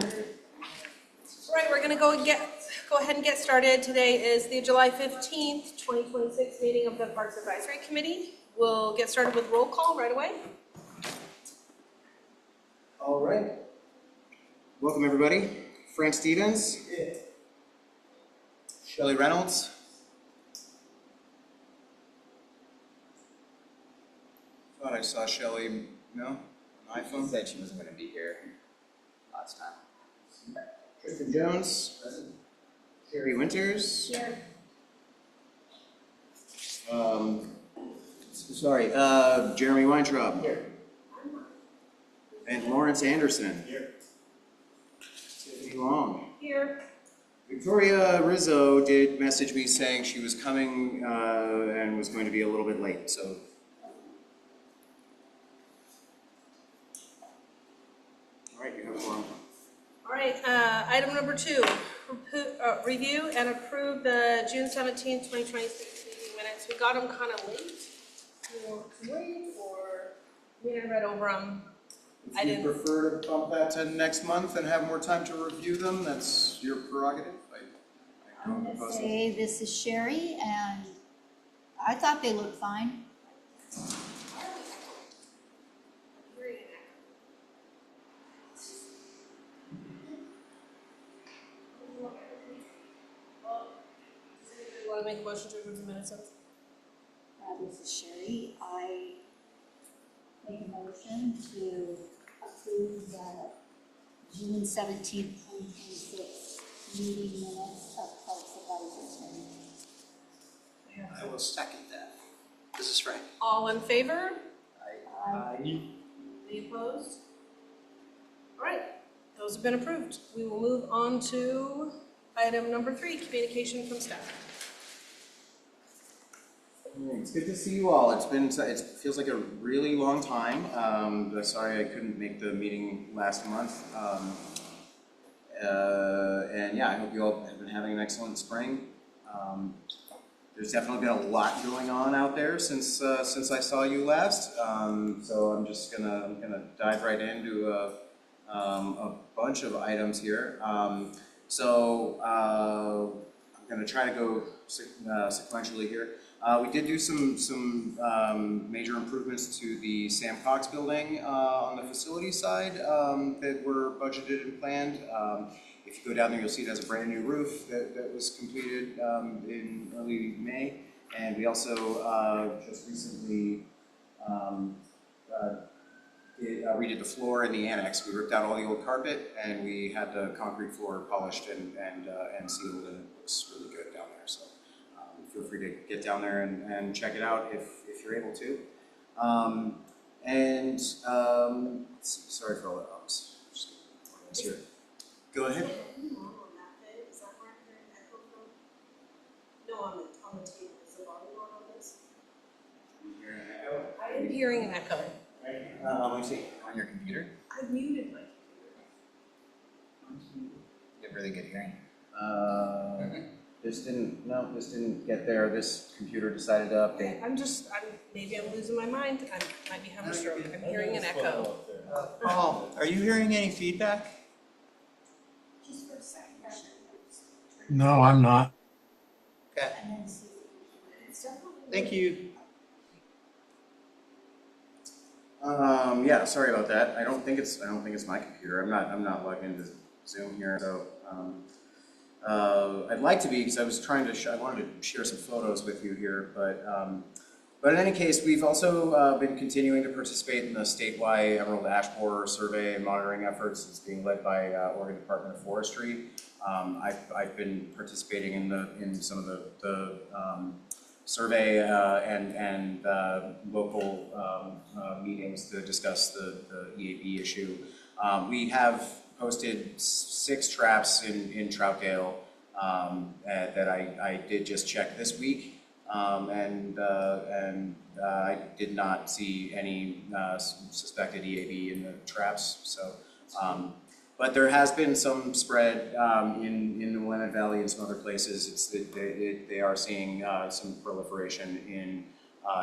All right, we're going to go ahead and get started. Today is the July 15th, 2026 meeting of the Parks Advisory Committee. We'll get started with roll call right away. All right. Welcome, everybody. Frank Stevens. Yeah. Shelley Reynolds. Thought I saw Shelley, no? On iPhone? She said she wasn't going to be here last time. Tristan Jones. Present. Sherry Winters. Here. Jeremy Weintraub. Here. And Lawrence Anderson. Here. Tiffany Long. Here. Victoria Rizzo did message me saying she was coming and was going to be a little bit late, so. All right, you have a forum. All right, item number 2, review and approve the June 17th, 2026 meeting minutes. We got them kind of late. We want to wait, or we didn't read over them. If you prefer to bump that to next month and have more time to review them, that's your prerogative. I'm going to say this is Sherry, and I thought they looked fine. Want to make a motion to approve the minutes of? This is Sherry. I make a motion to approve the June 17th, 2026 meeting minutes of Parks Advisory Committee. I will second that. This is Frank. All in favor? Aye. Any opposed? All right, those have been approved. We will move on to item number 3, communication from staff. It's good to see you all. It feels like a really long time. Sorry I couldn't make the meeting last month. And yeah, I hope you all have been having an excellent spring. There's definitely been a lot going on out there since I saw you last. So I'm just gonna dive right into a bunch of items here. I'm gonna try to go sequentially here. We did do some major improvements to the Sam Cox building on the facility side that were budgeted and planned. If you go down there, you'll see it has a brand new roof that was completed in early May. And we also just recently redid the floor in the annex. We ripped out all the old carpet and we had the concrete floor polished and sealed, and it looks really good down there. So feel free to get down there and check it out if you're able to. Sorry for all the ups. Just here. Go ahead. No, on the table. Is the volume on this? I am hearing an echo. Let me see. On your computer? I muted my You have really good hearing. This didn't get there. This computer decided to update. Maybe I'm losing my mind. I might be having a stroke. I'm hearing an echo. Paul, are you hearing any feedback? Just for a second. No, I'm not. Okay. Thank you. Yeah, sorry about that. I don't think it's my computer. I'm not logged into Zoom here, so I'd like to be, because I was trying to I wanted to share some photos with you here, but in any case, we've also been continuing to participate in the statewide emerald ash borer survey and monitoring efforts. It's being led by Oregon Department of Forestry. I've been participating in some of the survey and local meetings to discuss the EAB issue. We have posted 6 traps in Troutdale that I did just check this week, and I did not see any suspected EAB in the traps. So, but there has been some spread in the Willamette Valley and some other places. They are seeing some proliferation in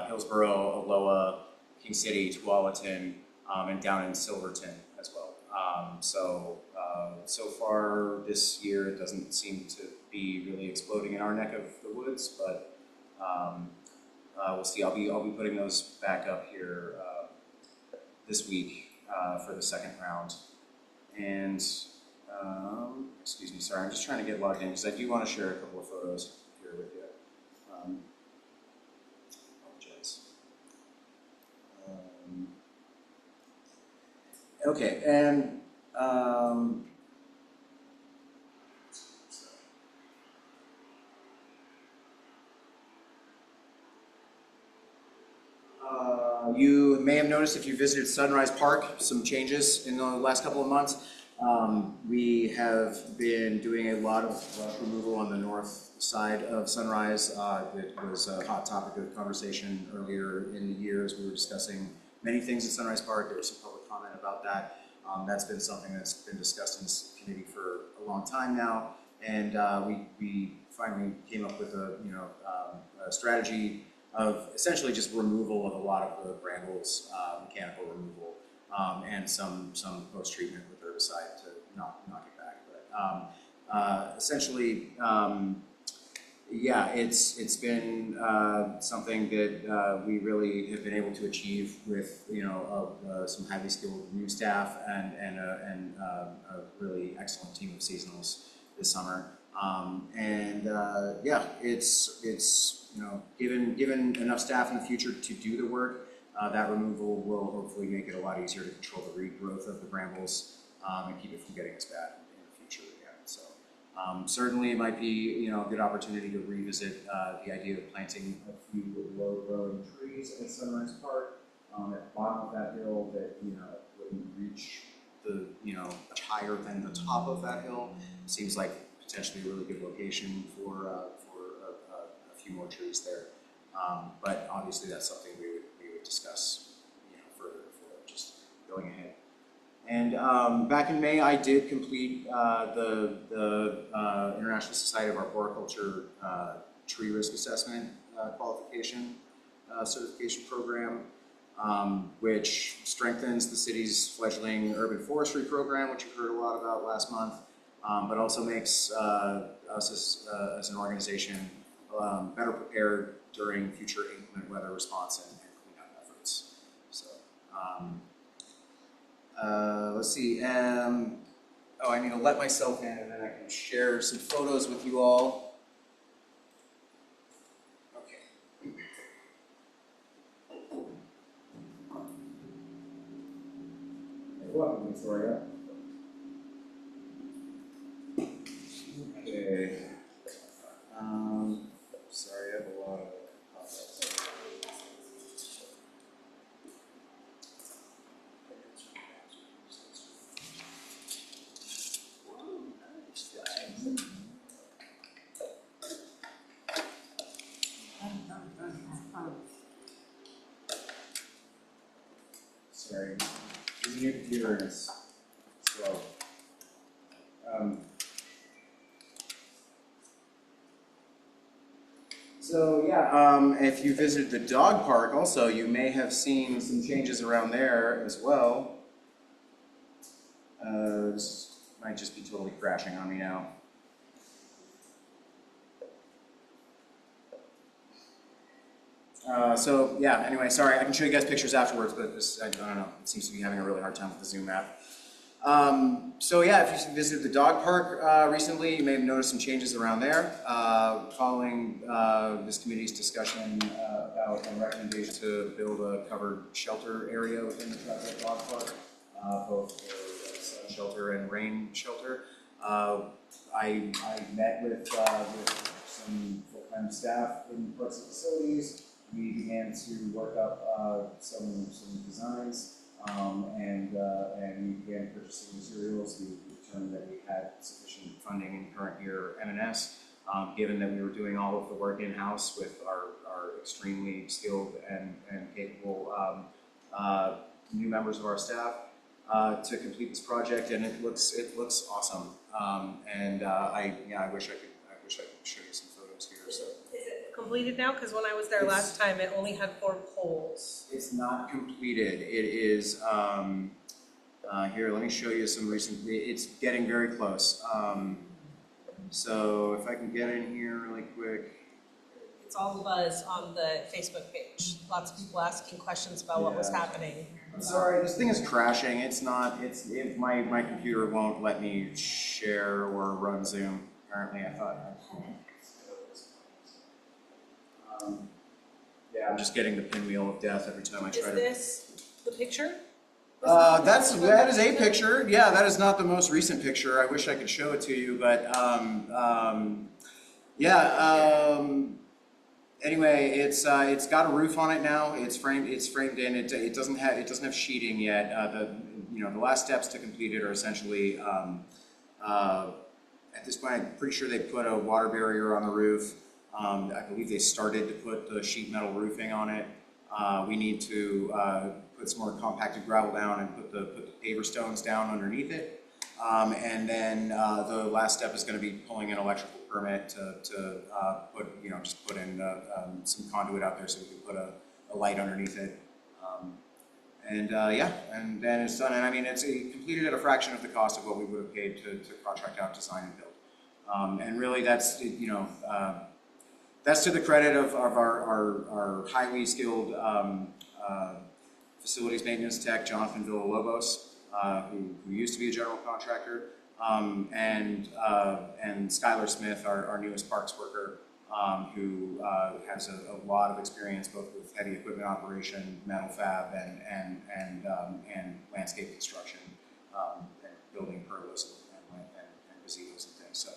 Hillsborough, Aloha, King City, Tualatin, and down in Silverton as well. So far this year, it doesn't seem to be really exploding in our neck of the woods, but we'll see. I'll be putting those back up here this week for the second round. And excuse me, sorry, I'm just trying to get logged in because I do want to share a couple of photos here with you. Apologize. Okay, and you may have noticed if you visited Sunrise Park, some changes in the last couple of months. We have been doing a lot of brush removal on the north side of Sunrise. It was a hot topic of conversation earlier in the year as we were discussing many things at Sunrise Park. There was some public comment about that. That's been something that's been discussed in this committee for a long time now, and we finally came up with a a strategy of essentially just removal of a lot of the brambles, mechanical removal, and some post-treatment with herbicide to knock it back. But essentially, yeah, it's been something that we really have been able to achieve with some highly skilled new staff and a really excellent team of seasonals this summer. Yeah, it's given enough staff in the future to do the work, that removal will hopefully make it a lot easier to control the regrowth of the brambles and keep it from getting as bad in the future again. So certainly it might be a good opportunity to revisit the idea of planting a few low-growing trees at Sunrise Park at the bottom of that hill that wouldn't reach the much higher than the top of that hill. Seems like potentially a really good location for a few more trees there. But obviously that's something we would discuss further before just going ahead. And back in May, I did complete the International Society of Arboriculture Tree Risk Assessment qualification certification program, which strengthens the city's fledgling urban forestry program, which you heard a lot about last month, but also makes us as an organization better prepared during future inclement weather response and cleanup efforts. So let's see. I need to let myself in, and then I can share some photos with you all. Okay. You're welcome, Victoria. Okay. Sorry, I have a lot of pop-ups. Sorry, this new computer is slow. So yeah, if you visited the dog park also, you may have seen some changes around there as well. This might just be totally crashing on me now. So yeah, anyway, sorry, I can show you guys pictures afterwards, but this, I don't know, it seems to be having a really hard time with the Zoom app. So yeah, if you visited the dog park recently, you may have noticed some changes around there. Following this committee's discussion about a recommendation to build a covered shelter area within the Troutdale Dog Park, both for sun shelter and rain shelter. I met with some full-time staff in parts of facilities. We began to work up some designs. And we began purchasing materials. We determined that we had sufficient funding in current year M&S, given that we were doing all of the work in-house with our extremely skilled and capable new members of our staff to complete this project, and it looks awesome. I wish I could show you some photos here. So. Is it completed now? Because when I was there last time, it only had 4 poles. It's not completed. It is. Here, let me show you some recent, it's getting very close. So if I can get in here really quick. It's all the buzz on the Facebook page. Lots of people asking questions about what was Yeah. happening. I'm sorry, this thing is crashing. It's not, my computer won't let me share or run Zoom. Apparently, I thought. Yeah, I'm just getting the pinwheel of death every time I try Is to. this the picture? That is a picture. Yeah, that is not the most recent picture. I wish I could show it to you, but anyway, it's got a roof on it now. It's framed in. It doesn't have sheeting yet. The last steps to complete it are essentially at this point, I'm pretty sure they put a water barrier on the roof. I believe they started to put the sheet metal roofing on it. We need to put some more compacted gravel down and put the paver stones down underneath it. And then the last step is going to be pulling an electrical permit to put in some conduit out there so we can put a light underneath it. And then it's done. And I mean, it's completed at a fraction of the cost of what we would have paid to contract out design and build. And really, that's that's to the credit of our highly skilled facilities maintenance tech, Jonathan Villalobos, who used to be a general contractor, and Skylar Smith, our newest parks worker, who has a lot of experience both with heavy equipment operation, metal fab, and landscape construction, and building pergolas and gazebos and things. So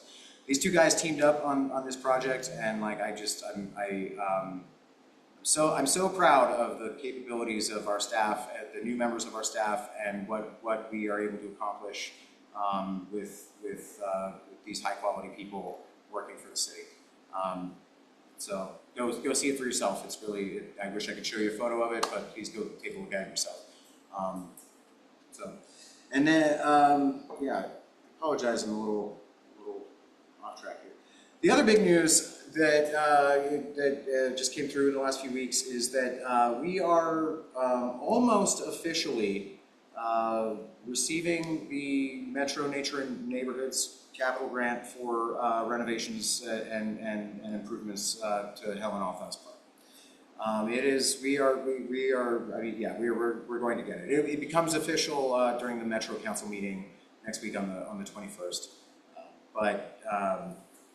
these two guys teamed up on this project, and like I'm so proud of the capabilities of our staff, the new members of our staff, and what we are able to accomplish with these high quality people working for the city. So go see it for yourself. It's really, I wish I could show you a photo of it, but please go take a look at it yourself. And then I apologize, I'm a little off track here. The other big news that just came through in the last few weeks is that we are almost officially receiving the Metro Nature and Neighborhoods Capital Grant for renovations and improvements to Helen Alphonse Park. We're going to get it. It becomes official during the Metro Council meeting next week on the 21st.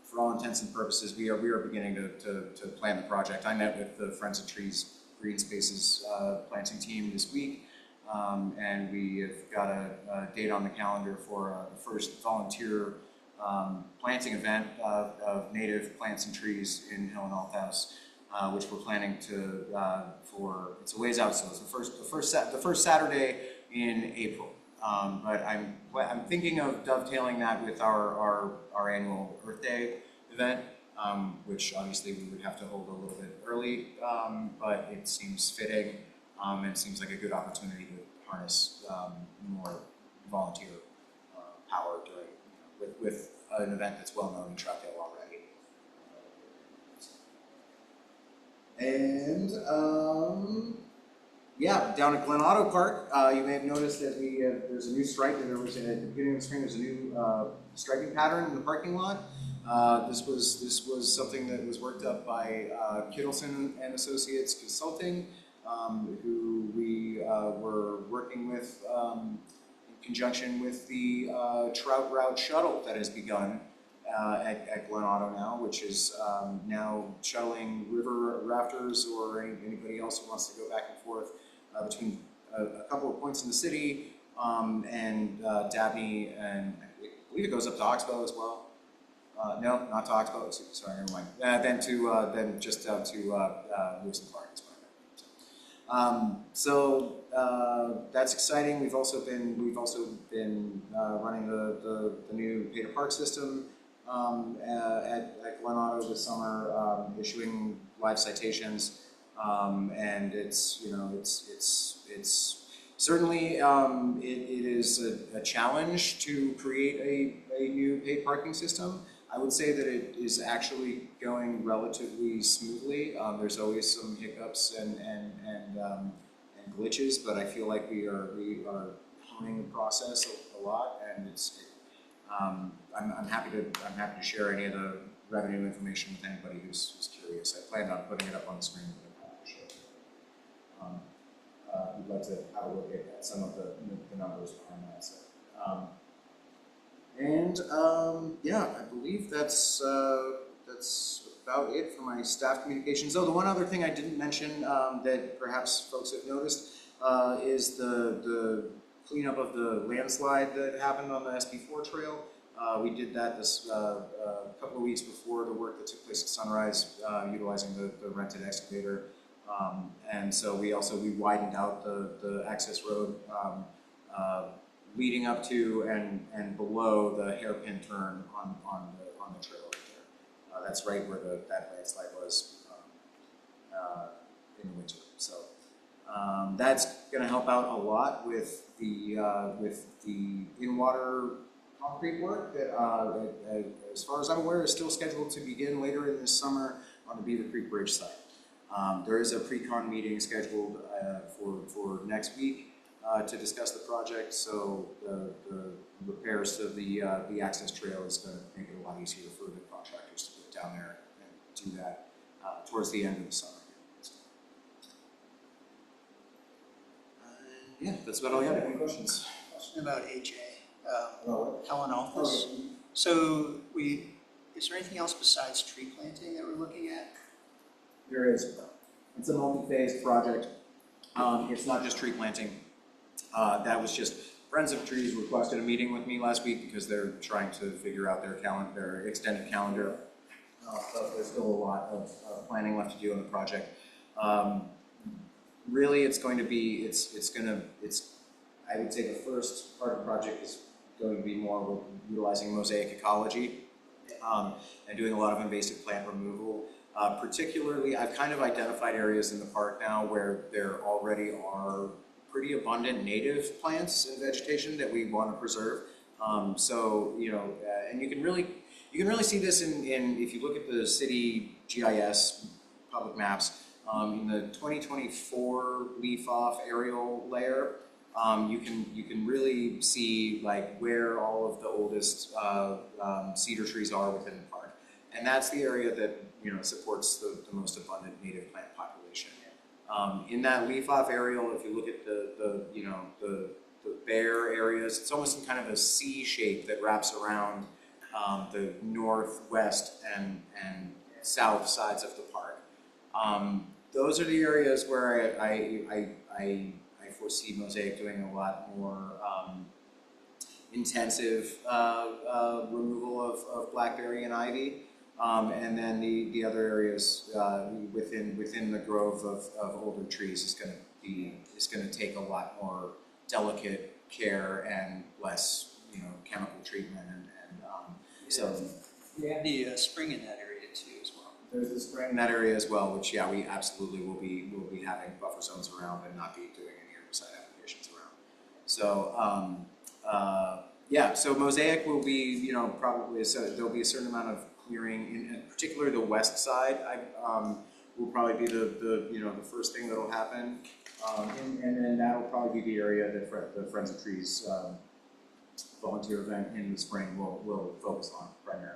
For all intents and purposes, we are beginning to plan the project. I met with the Friends of Trees Green Spaces planting team this week, and we have got a date on the calendar for the first volunteer planting event of native plants and trees in Helen Althouse, which we're planning to for, it's a ways out, so it's the first Saturday in April. But I'm thinking of dovetailing that with our annual Earth Day event, which obviously we would have to hold a little bit early, but it seems fitting, and it seems like a good opportunity to harness more volunteer power during with an event that's well known in Troutdale already. And down at Glen Otto Park, you may have noticed that there's a new stripe. At the beginning of the spring, there's a new striping pattern in the parking lot. This was something that was worked up by Kittleson and Associates Consulting, who we were working with in conjunction with the Trout Route shuttle that has begun at Glen Otto now, which is now shuttling river rafters or anybody else who wants to go back and forth between a couple of points in the city and Dabney, and I believe it goes up to Oxbow as well. No, not to Oxbow. Sorry, never mind. Then just down to Lewis and Clark. So that's exciting. We've also been running the new pay to park system at Glen Otto this summer, issuing live citations, and it's certainly it is a challenge to create a new paid parking system. I would say that it is actually going relatively smoothly. There's always some hiccups and glitches, but I feel like we are honing the process a lot, and I'm happy to share any of the revenue information with anybody who's curious. I planned on putting it up on the screen. We'd like to have a look at some of the numbers behind that. So, yeah, I believe that's about it for my staff communications. Oh, the one other thing I didn't mention that perhaps folks have noticed is the cleanup of the landslide that happened on the SB4 trail. We did that this couple of weeks before the work that took place at Sunrise, utilizing the rented excavator. And so we widened out the access road leading up to and below the hairpin turn on the trail right there. That's right where that landslide was in the winter. So that's going to help out a lot with the in-water concrete work that, as far as I'm aware, is still scheduled to begin later in this summer on the Beaver Creek Bridge site. There is a pre-con meeting scheduled for next week to discuss the project, so the repairs to the access trail is going to make it a lot easier for the contractors to get down there and do that towards the end of the summer. Yeah, that's about all I have. Any questions? Question about HA, Well, Helen Office. okay. So is there anything else besides tree planting that we're looking at? There is. It's a multi-phase project. It's not just tree planting. That was just Friends of Trees requested a meeting with me last week because they're trying to figure out their extended calendar. But there's still a lot of planning left to do on the project. Really, it's going to be, I would say the first part of the project is going to be more utilizing mosaic ecology and doing a lot of invasive plant removal. Particularly, I've kind of identified areas in the park now where there already are pretty abundant native plants and vegetation that we want to preserve. So, and you can really see this in if you look at the city GIS public maps, in the 2024 leaf-off aerial layer, you can really see like where all of the oldest cedar trees are within the park, and that's the area that supports the most abundant native plant population. In that leaf-off aerial, if you look at the bare areas, it's almost in kind of a C shape that wraps around the northwest and south sides of the park. Those are the areas where I foresee Mosaic doing a lot more intensive removal of blackberry and ivy. And then the other areas within the grove of older trees is going to take a lot more delicate care and less chemical treatment so We have the spring in that area too as well. there's the spring in that area as well, which we absolutely will be having buffer zones around and not be doing any herbicide applications around. So so Mosaic will be probably there'll be a certain amount of clearing in particular the west side. Will probably be the first thing that'll happen, and then that'll probably be the area that the Friends of Trees volunteer event in the spring will focus on primarily.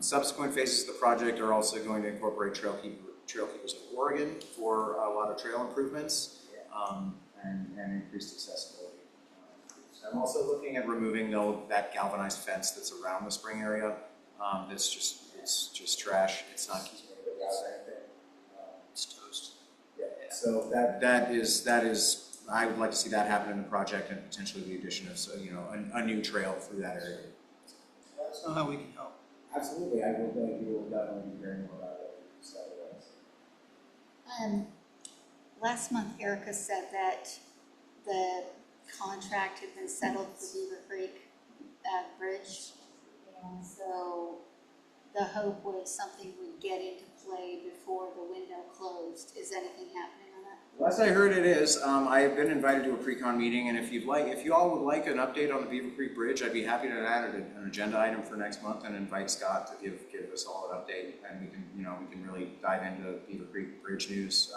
Subsequent phases of the project are also going to incorporate Trail Keepers of Oregon for a lot of trail improvements and increased accessibility. I'm also looking at removing that galvanized fence that's around the spring area. It's just trash. It's not keeping anybody out or anything. It's toast. Yeah. So that is I would like to see that happen in the project and potentially the addition of a new trail through that area. Let us know how we can help. Absolutely, we will definitely be hearing more about it. Last month, Erica said that the contract had been settled for Beaver Creek Bridge, and so the hope was something would get into play before the window closed. Is anything happening on that? Last I heard it is, I have been invited to a pre-con meeting, and if you all would like an update on the Beaver Creek Bridge, I'd be happy to add an agenda item for next month and invite Scott to give us all an update, and we can really dive into Beaver Creek Bridge news,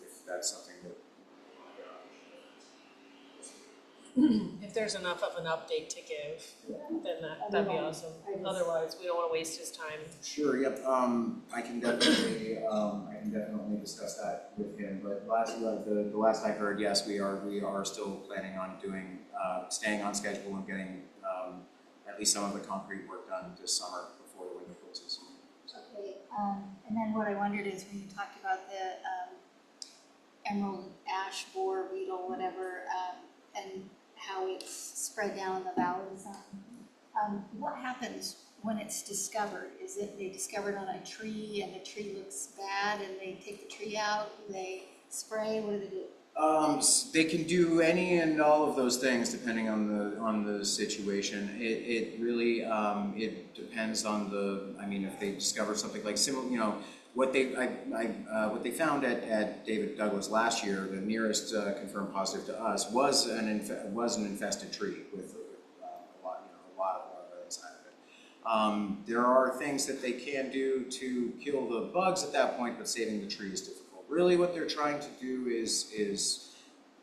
if that's something that. if there's enough of an update to give, then that'd be awesome. Otherwise, we don't wanna waste his time. Sure, yep, I can definitely discuss that with him, but the last I heard, yes, we are still planning on doing, staying on schedule and getting, at least some of the concrete work done this summer before the winter closes. Okay, and then what I wondered is when you talked about the emerald ash borer beetle, whatever, and how it's spread down in the valleys. What happens when it's discovered? Is it they discover it on a tree and the tree looks bad and they take the tree out? Do they spray? What do they do? They can do any and all of those things depending on the situation. It really it depends on I mean, if they discover something like similar, you know, what they found at David Douglas last year, the nearest confirmed positive to us was an infested tree with a lot of larvae inside of it. There are things that they can do to kill the bugs at that point, but saving the tree is difficult. Really, what they're trying to do is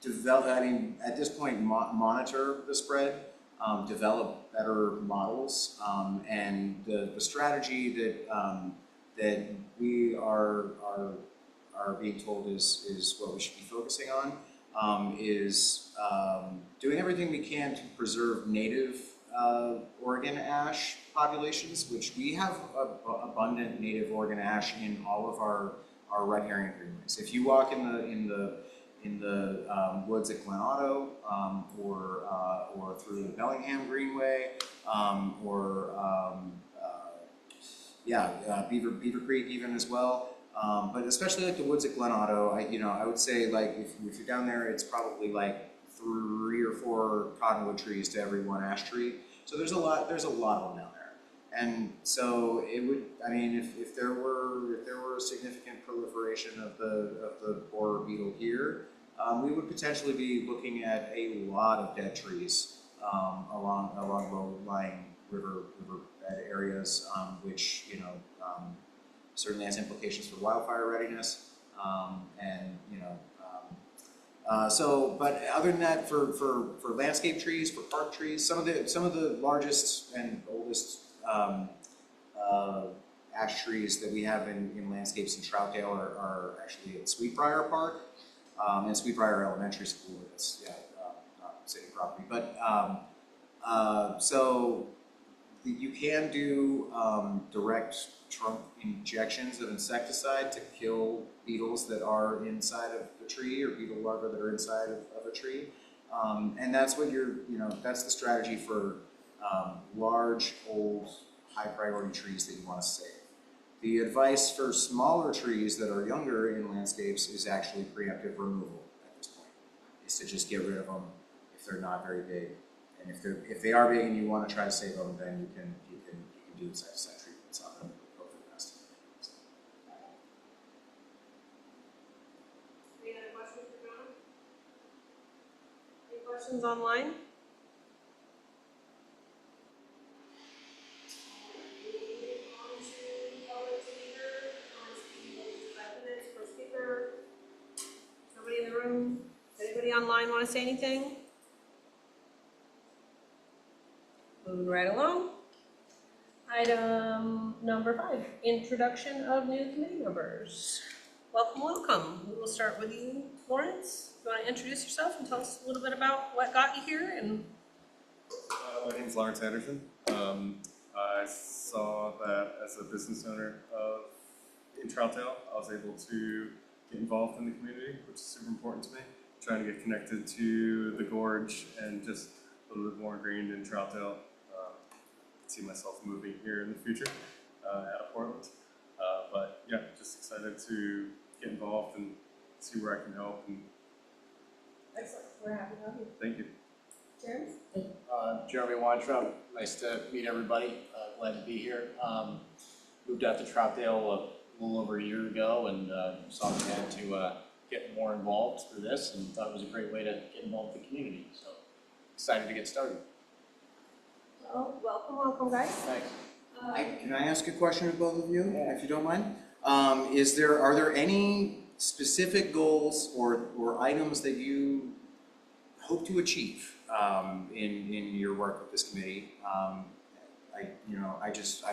develop. I mean, at this point, monitor the spread, develop better models, and the strategy that we are being told is what we should be focusing on, is doing everything we can to preserve native Oregon ash populations, which we have abundant native Oregon ash in all of our red herring greenways. If you walk in the woods at Glen Otto, or through the Bellingham Greenway, Beaver Creek even as well. But especially like the woods at Glen Otto, I would say like if you're down there, it's probably like 3 or 4 cottonwood trees to every 1 ash tree. So there's a lot of them down there. And so it would, I mean, if there were a significant proliferation of the borer beetle here, we would potentially be looking at a lot of dead trees along low-lying river bed areas, which certainly has implications for wildfire readiness, but other than that, for landscape trees, for park trees, some of the largest and oldest ash trees that we have in landscapes in Troutdale are actually at Sweetbriar Park and Sweetbriar Elementary School. It's not city property, but so you can do direct trunk injections of insecticide to kill beetles that are inside of the tree, or beetle larvae that are inside of a tree, and that's what that's the strategy for large, old, high priority trees that you want to save. The advice for smaller trees that are younger in landscapes is actually preemptive removal at this point. Is to just get rid of them if they're not very big, and if they are big and you want to try to save them, then you can do insecticide treatments on them with COVID pest. Any other questions for John? Any questions online? Nobody in the room? Anybody online want to say anything? Moving right along. Item number 5, introduction of new committee members. Welcome. We will start with you, Lawrence. You want to introduce yourself and tell us a little bit about what got you here? And my name is Lawrence Anderson. I saw that as a business owner in Troutdale, I was able to get involved in the community, which is super important to me. Trying to get connected to the gorge and just a little bit more ingrained in Troutdale. See myself moving here in the future out of Portland. But yeah, just excited to get involved and see where I can help. And excellent. We're happy to have you. thank you. Jeremy? Jeremy Weintraub, nice to meet everybody. Glad to be here. Moved out to Troutdale a little over a year ago and saw the need to get more involved through this, and thought it was a great way to get involved with the community. So excited to get started. Well, welcome guys. Thanks. Can I ask a question of both of you, if you don't mind? Are there any specific goals or items that you hope to achieve in your work with this committee. I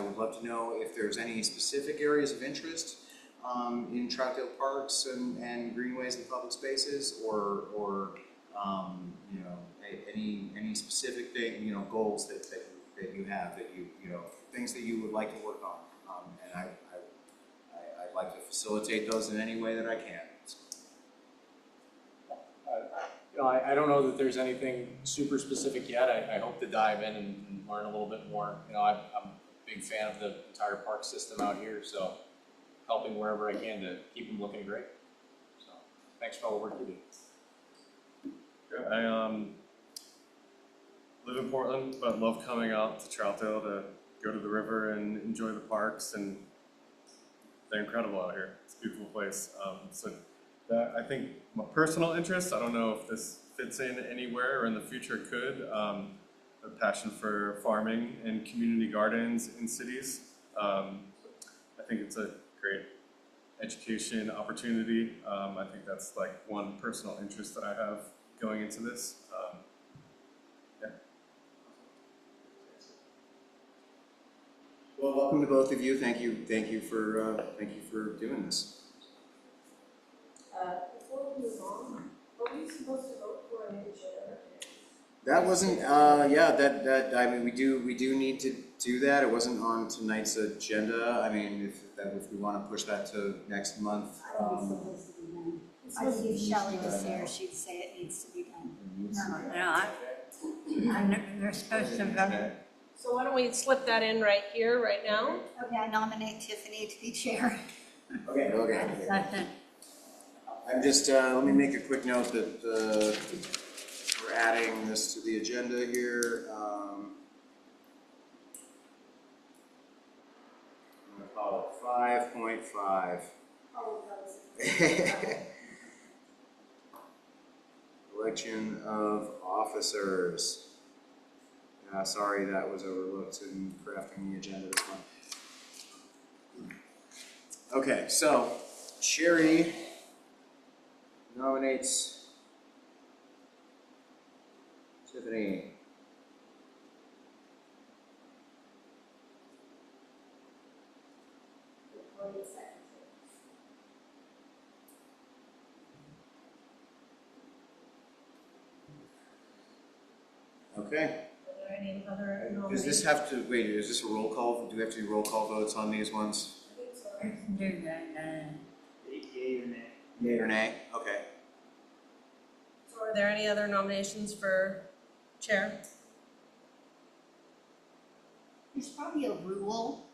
would love to know if there's any specific areas of interest in Troutdale parks and greenways and public spaces, or any specific thing, goals that you have, that things that you would like to work on, and I'd like to facilitate those in any way that I can. I don't know that there's anything super specific yet. I hope to dive in and learn a little bit more. I'm a big fan of the entire park system out here, so helping wherever I can to keep them looking great. So thanks for all the work you do. I live in Portland, but love coming out to Troutdale to go to the river and enjoy the parks, and they're incredible out here. It's a beautiful place. So that, I think, my personal interest, I don't know if this fits in anywhere or in the future could, a passion for farming and community gardens in cities. I think it's a great education opportunity. I think that's like one personal interest that I have going into this. Yeah. Well, welcome to both of you. Thank you for doing this. Before we move on, are we supposed to vote for a new chair? That wasn't, I mean, we do need to do that. It wasn't on tonight's agenda. I mean, if we want to push that to next month. I think if Shelley was here, she'd say it needs to be done. No, they're supposed to vote. So why don't we slip that in right here, right now? Okay, I nominate Tiffany to be chair. Okay. Second. I'm just, let me make a quick note that we're adding this to the agenda here. I'm going to call it 5.5. Election of officers. Sorry that was overlooked in crafting the agenda this month. Okay, so Sherry nominates Tiffany. Okay. Are there any other Does nominations? this have to, wait, is this a roll call? Do we have to do roll call votes on these ones? I think so. Do that. Yay or nay? Yay or nay? Okay. So are there any other nominations for chair? There's probably a rule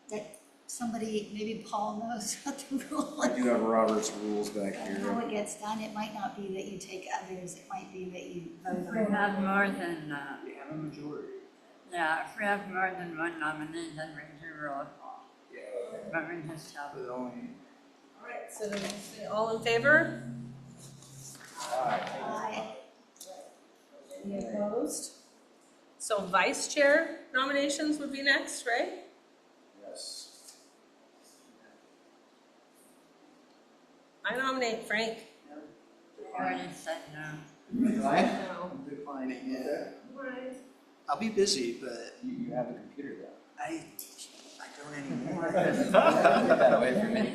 that somebody, maybe Paul knows what the rule I is. do have Robert's rules back How here. it gets done, it might not be that you take others, it might be that you vote We on. have more than, We have a majority. yeah, if we have more than one nominee, then we do roll call. But we just have, But only, All right, so then we say all in favor? Aye. Any opposed? So vice chair nominations would be next, right? Yes. I nominate Frank. already said no. Aye? No. I'm declining, yeah. Right. I'll be busy, but You have a computer though. I don't anymore. Get that away from me.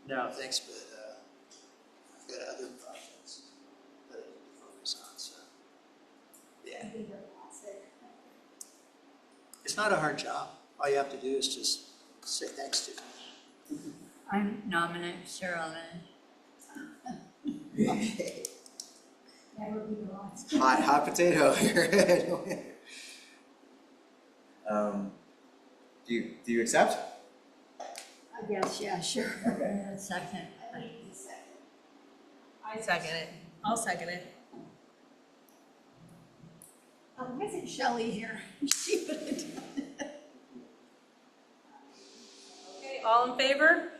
No, thanks, but I've got other projects that I need to focus on, so. Yeah, it's not a hard job. All you have to do is just sit next to me. I nominate Cheryl Lynn. Never be the last. Hot potato here. Do you accept? I guess, yeah, sure. Second. I second it. I'll second it. Why isn't Shelley here? She would have done it. Okay, all in favor?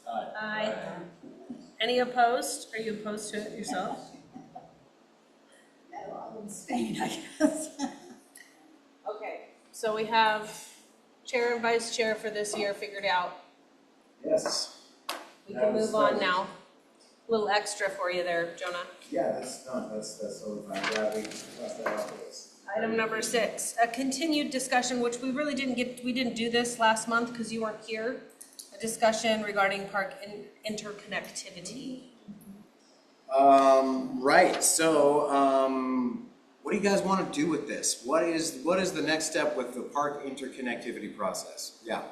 Aye. Aye. Any opposed? Are you opposed to it yourself? No, I'll abstain, I guess. Okay, so we have chair and vice chair for this year figured out. Yes. We can move on now. little extra for you there, Jonah. Yeah, that's totally fine. Glad we left that off the list. Item number 6, a continued discussion, which we really we didn't do this last month because you weren't here. A discussion regarding park interconnectivity. Right, so, what do you guys want to do with this? What is the next step with the park interconnectivity process? Yeah.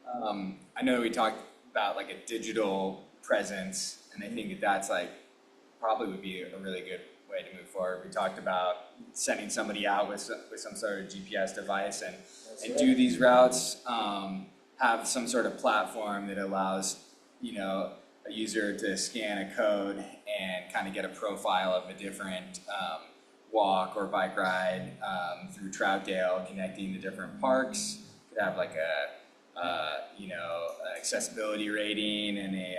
I know we talked about like a digital presence, and I think that's like probably would be a really good way to move forward. We talked about sending somebody out with some sort of GPS device and do these routes, have some sort of platform that allows, you know, a user to scan a code and kind of get a profile of a different walk or bike ride through Troutdale, connecting the different parks. Could have like you know, accessibility rating and a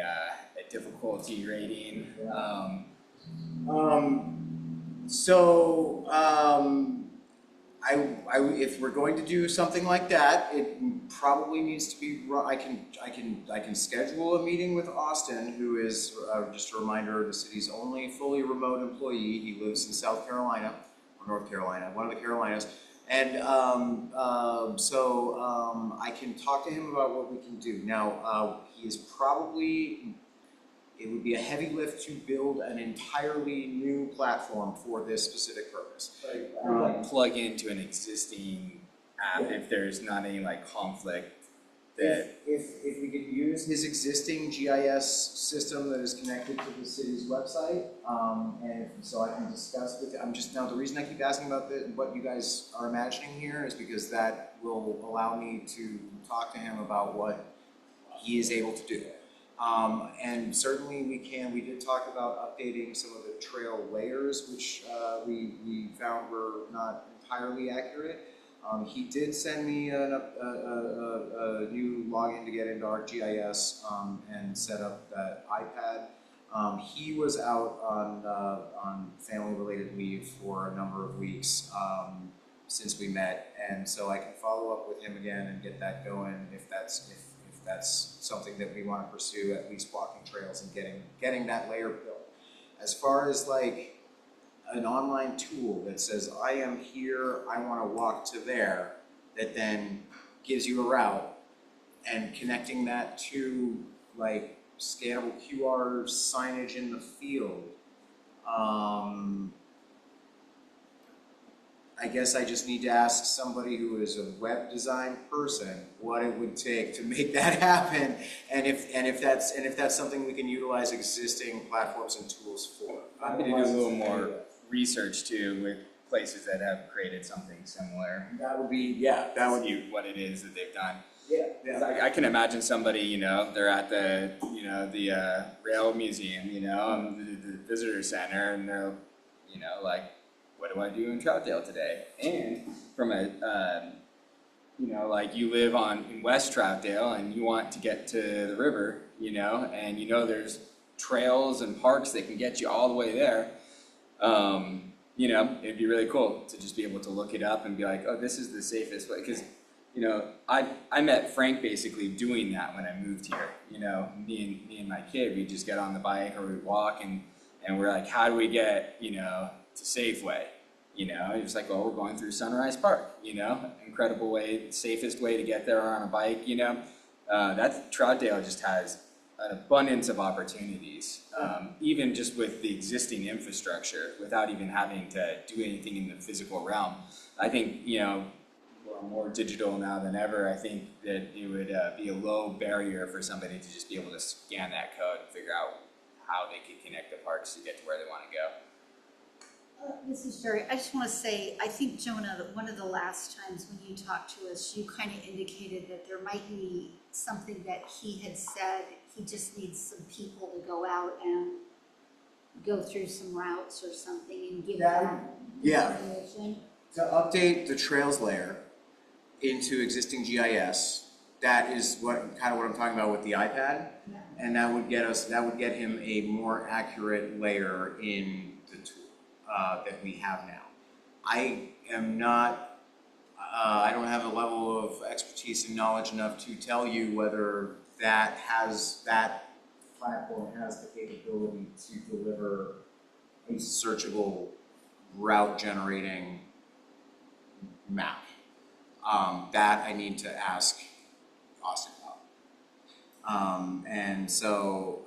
difficulty rating. If we're going to do something like that, it probably needs to be. I can schedule a meeting with Austin, who is just a reminder, the city's only fully remote employee. He lives in South Carolina or North Carolina, one of the Carolinas, and I can talk to him about what we can do. Now, he is probably. It would be a heavy lift to build an entirely new platform for this specific purpose. Plug into an existing app if there's not any like conflict. That if we could use his existing GIS system that is connected to the city's website, and so I can discuss with. The reason I keep asking about what you guys are imagining here is because that will allow me to talk to him about what he is able to do. And certainly we did talk about updating some of the trail layers, which we found were not entirely accurate. He did send me a new login to get into ArcGIS and set up that iPad. He was out on family-related leave for a number of weeks since we met, and so I can follow up with him again and get that going if that's something that we want to pursue, at least walking trails and getting that layer built. As far as like an online tool that says, I am here, I want to walk to there, that then gives you a route, and connecting that to like scannable QR signage in the field. I guess I just need to ask somebody who is a web design person what it would take to make that happen, and if that's something we can utilize existing platforms and tools for. I'm going to do a little more research too with places that have created something similar. That would be See what it is that they've done. Yeah. I can imagine somebody, you know, they're at the rail museum, you know, the visitor center, and they're, you know, like, what do I do in Troutdale today? And from a, you know, like you live in West Troutdale and you want to get to the river, you know, and you know there's trails and parks that can get you all the way there. You know, it'd be really cool to just be able to look it up and be like, oh, this is the safest way. Because, you know, I met Frank basically doing that when I moved here. You know, me and my kid, we'd just get on the bike or we'd walk and we're like, how do we get, you know, to Safeway? You know, it's like, well, we're going through Sunrise Park, you know, incredible way, safest way to get there on a bike, you know. Troutdale just has an abundance of opportunities, even just with the existing infrastructure, without even having to do anything in the physical realm. I think, you know, we're more digital now than ever. I think that it would be a low barrier for somebody to just be able to scan that code and figure out how they could connect the parks to get to where they want to go. This is Sherry. I just want to say, I think, Jonah, that one of the last times when you talked to us, you kind of indicated that there might be something that he had said. He just needs some people to go out and go through some routes or something and give that information. To update the trails layer into existing GIS, that is what I'm talking about with the iPad, and that would get him a more accurate layer in the tool that we have now. I am not, I don't have a level of expertise and knowledge enough to tell you whether that platform has the capability to deliver a searchable route generating map. That I need to ask Austin about. And so,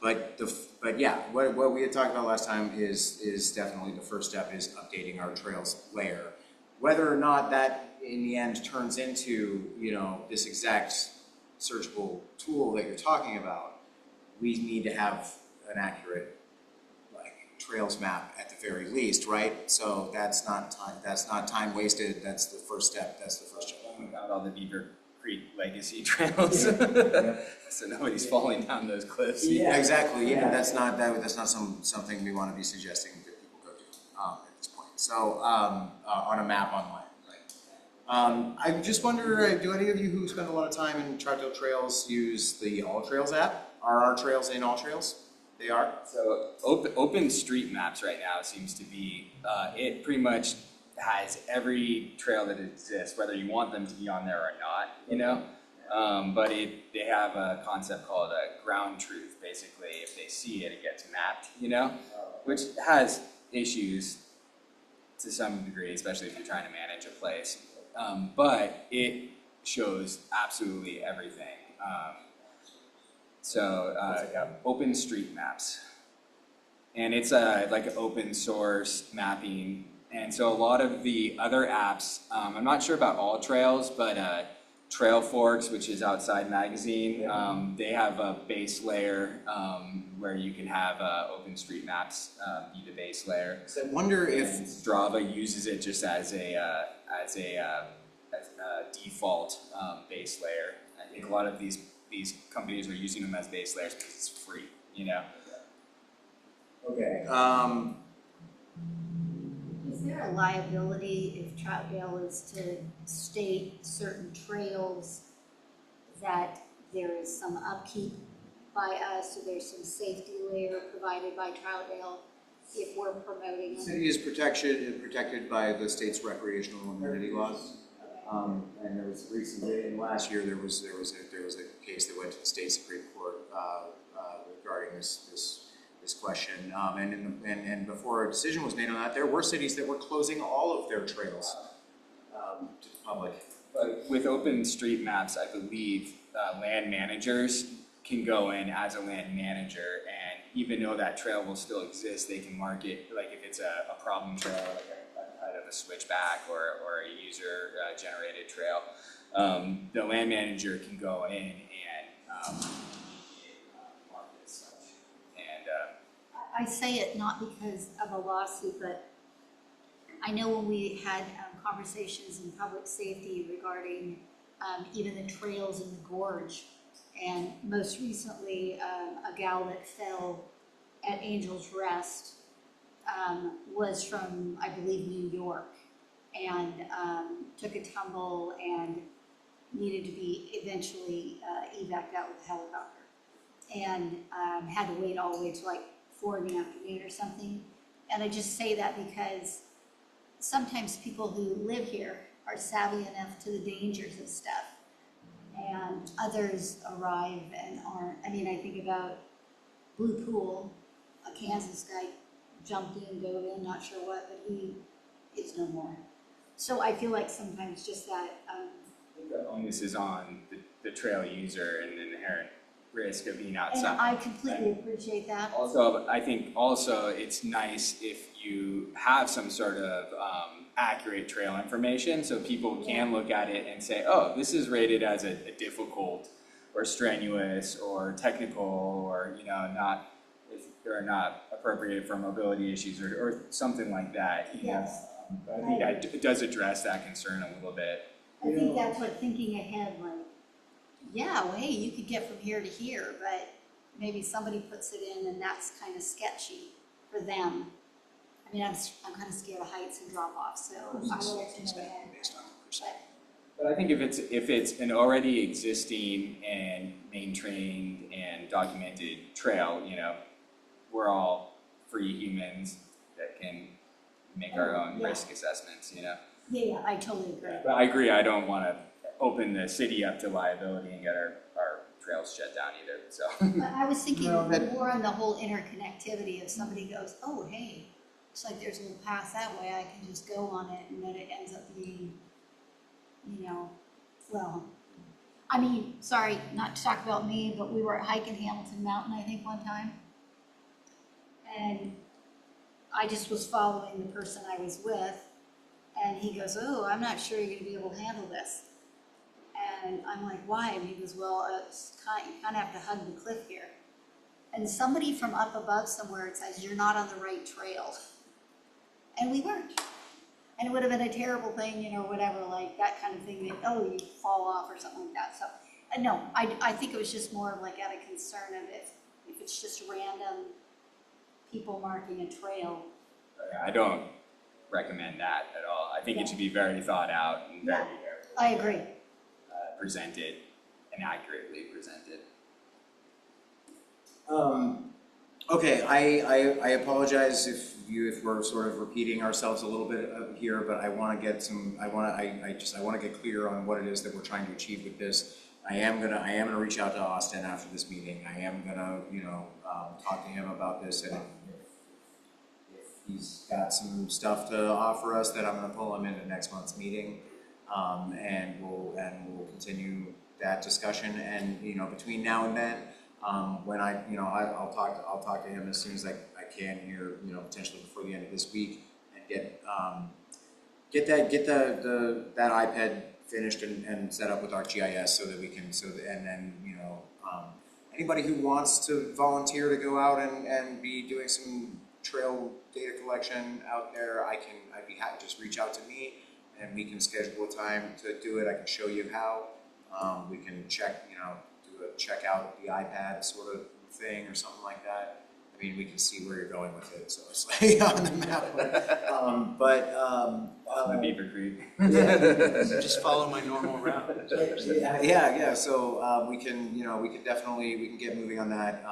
but yeah, what we had talked about last time is definitely the first step is updating our trails layer. Whether or not that in the end turns into, you know, this exact searchable tool that you're talking about, we need to have an accurate trails map at the very least, right? So that's not time wasted. That's the first step. That's the first step. Without all the Beaver Creek legacy trails, so nobody's falling down those cliffs. Yeah, exactly. Yeah, that's not something we want to be suggesting that people go do at this point. So on a map online, right? I just wonder, do any of you who spend a lot of time in Troutdale Trails use the All Trails app? Are our trails in All Trails? They are? So open street maps right now seems to be, it pretty much has every trail that exists, whether you want them to be on there or not, you know? But they have a concept called a ground truth, basically. If they see it, it gets mapped, you know? Which has issues to some degree, especially if you're trying to manage a place. But it shows absolutely everything. Yeah, open street maps. And it's like open source mapping. And so a lot of the other apps, I'm not sure about all trails, but Trail Forks, which is Outside Magazine, they have a base layer where you can have open street maps be the base layer. So I wonder if And Strava uses it just as a default base layer. I think a lot of these companies are using them as base layers because it's free, you know. okay. Is there a liability if Troutdale is to state certain trails that there is some upkeep by us, or there's some safety layer provided by Troutdale if we're promoting The them? city is protected by the state's recreational amenity laws. And there was recently, and last year, there was a case that went to the state Supreme Court regarding this question. And before a decision was made on that, there were cities that were closing all of their trails to the public. But with open street maps, I believe land managers can go in as a land manager, and even though that trail will still exist, they can mark it, like if it's a problem trail, like a kind of a switchback or a user generated trail, the land manager can go in and mark it as such. And I say it not because of a lawsuit, but I know when we had conversations in public safety regarding even the trails in the gorge, and most recently a gal that fell at Angel's Rest was from, I believe, New York, and took a tumble and needed to be eventually evac'd out with a helicopter, and had to wait all the way to like 4 in the afternoon or something. And I just say that because sometimes people who live here are savvy enough to the dangers of stuff, and others arrive and aren't. I mean, I think about Blue Pool, a Kansas guy jumped in, dove in, not sure what, but he is no more. So I feel like sometimes just that. the onus is on the trail user and the inherent risk of being outside. And I completely appreciate that. Also, I think also it's nice if you have some sort of accurate trail information, so people can look at it and say, oh, this is rated as a difficult or strenuous or technical or, you know, not appropriate for mobility issues or something like that. You know? But I think it does address that concern a little bit. I think that's what thinking ahead, like, yeah, well, hey, you could get from here to here, but maybe somebody puts it in and that's kind of sketchy for them. I mean, I'm kind of scared of heights and drop off, so I will let you know ahead. But I think if it's an already existing and maintained and documented trail, you know, we're all free humans that can make our own risk assessments, you know. Yeah, I totally agree. But I agree, I don't want to open the city up to liability and get our trails shut down either, so. But I was thinking No, that- more on the whole interconnectivity. If somebody goes, oh, hey, looks like there's a little path that way, I can just go on it, and then it ends up being, you know, well, I mean, sorry, not to talk about me, but we were hiking Hamilton Mountain, I think, one time. And I just was following the person I was with, and he goes, oh, I'm not sure you're gonna be able to handle this. And I'm like, why? And he goes, well, you kind of have to hug the cliff here. And somebody from up above somewhere, it says, you're not on the right trail. And we weren't. And it would have been a terrible thing, you know, whatever, like that kind of thing that, oh, you fall off or something like that. So, no, I think it was just more of like out of concern of if it's just random people marking a trail. I don't recommend that at all. I think it should be very thought out and very I agree. presented and accurately presented. Okay, I apologize if we're sort of repeating ourselves a little bit here, but I want to get some, I want to get clear on what it is that we're trying to achieve with this. I am gonna reach out to Austin after this meeting. I am gonna, talk to him about this, and if he's got some stuff to offer us, then I'm gonna pull him into next month's meeting, and we'll continue that discussion. And between now and then, when I'll talk to him as soon as I can here, potentially before the end of this week, and get that iPad finished and set up with ArcGIS so that we can, and then anybody who wants to volunteer to go out and be doing some trail data collection out there, I'd be happy, just reach out to me and we can schedule a time to do it. I can show you how. We can check out the iPad sort of thing or something like that. I mean, we can see where you're going with it, so it's like on the map. The Beaver Creek. Just follow my normal route. Yeah. So we can get moving on that.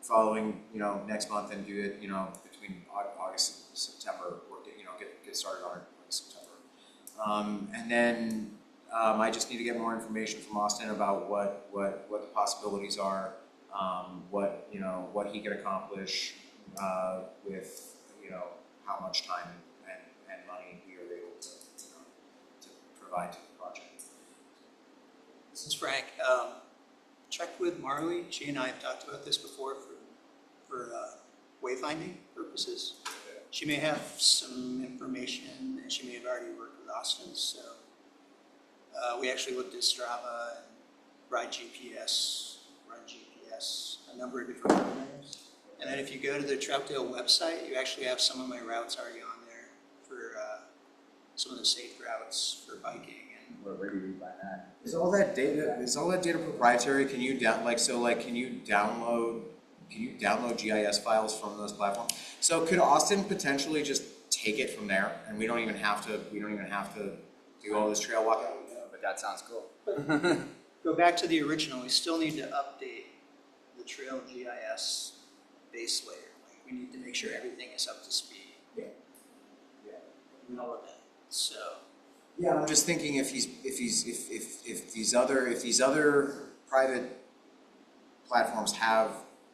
Following next month, and do it between August and September, or get started on it in September. And then I just need to get more information from Austin about what the possibilities are, what he can accomplish with how much time and money we are able to provide to the project. This is Frank. Check with Marley. She and I have talked about this before for wayfinding purposes. She may have some information, and she may have already worked with Austin. So we actually looked at Strava and Run GPS, a number of different programs. And then if you go to the Troutdale website, you actually have some of my routes already on there for some of the safe routes for biking. And Where do we find that? Is all that data proprietary? Can you download GIS files from those platforms? So could Austin potentially just take it from there, and we don't even have to do all this trail walking? But that sounds cool. go back to the original. We still need to update the trail GIS base layer. Like, we need to make sure everything is up to speed. Yeah. And all of that. So. Yeah, I'm just thinking if these other private platforms have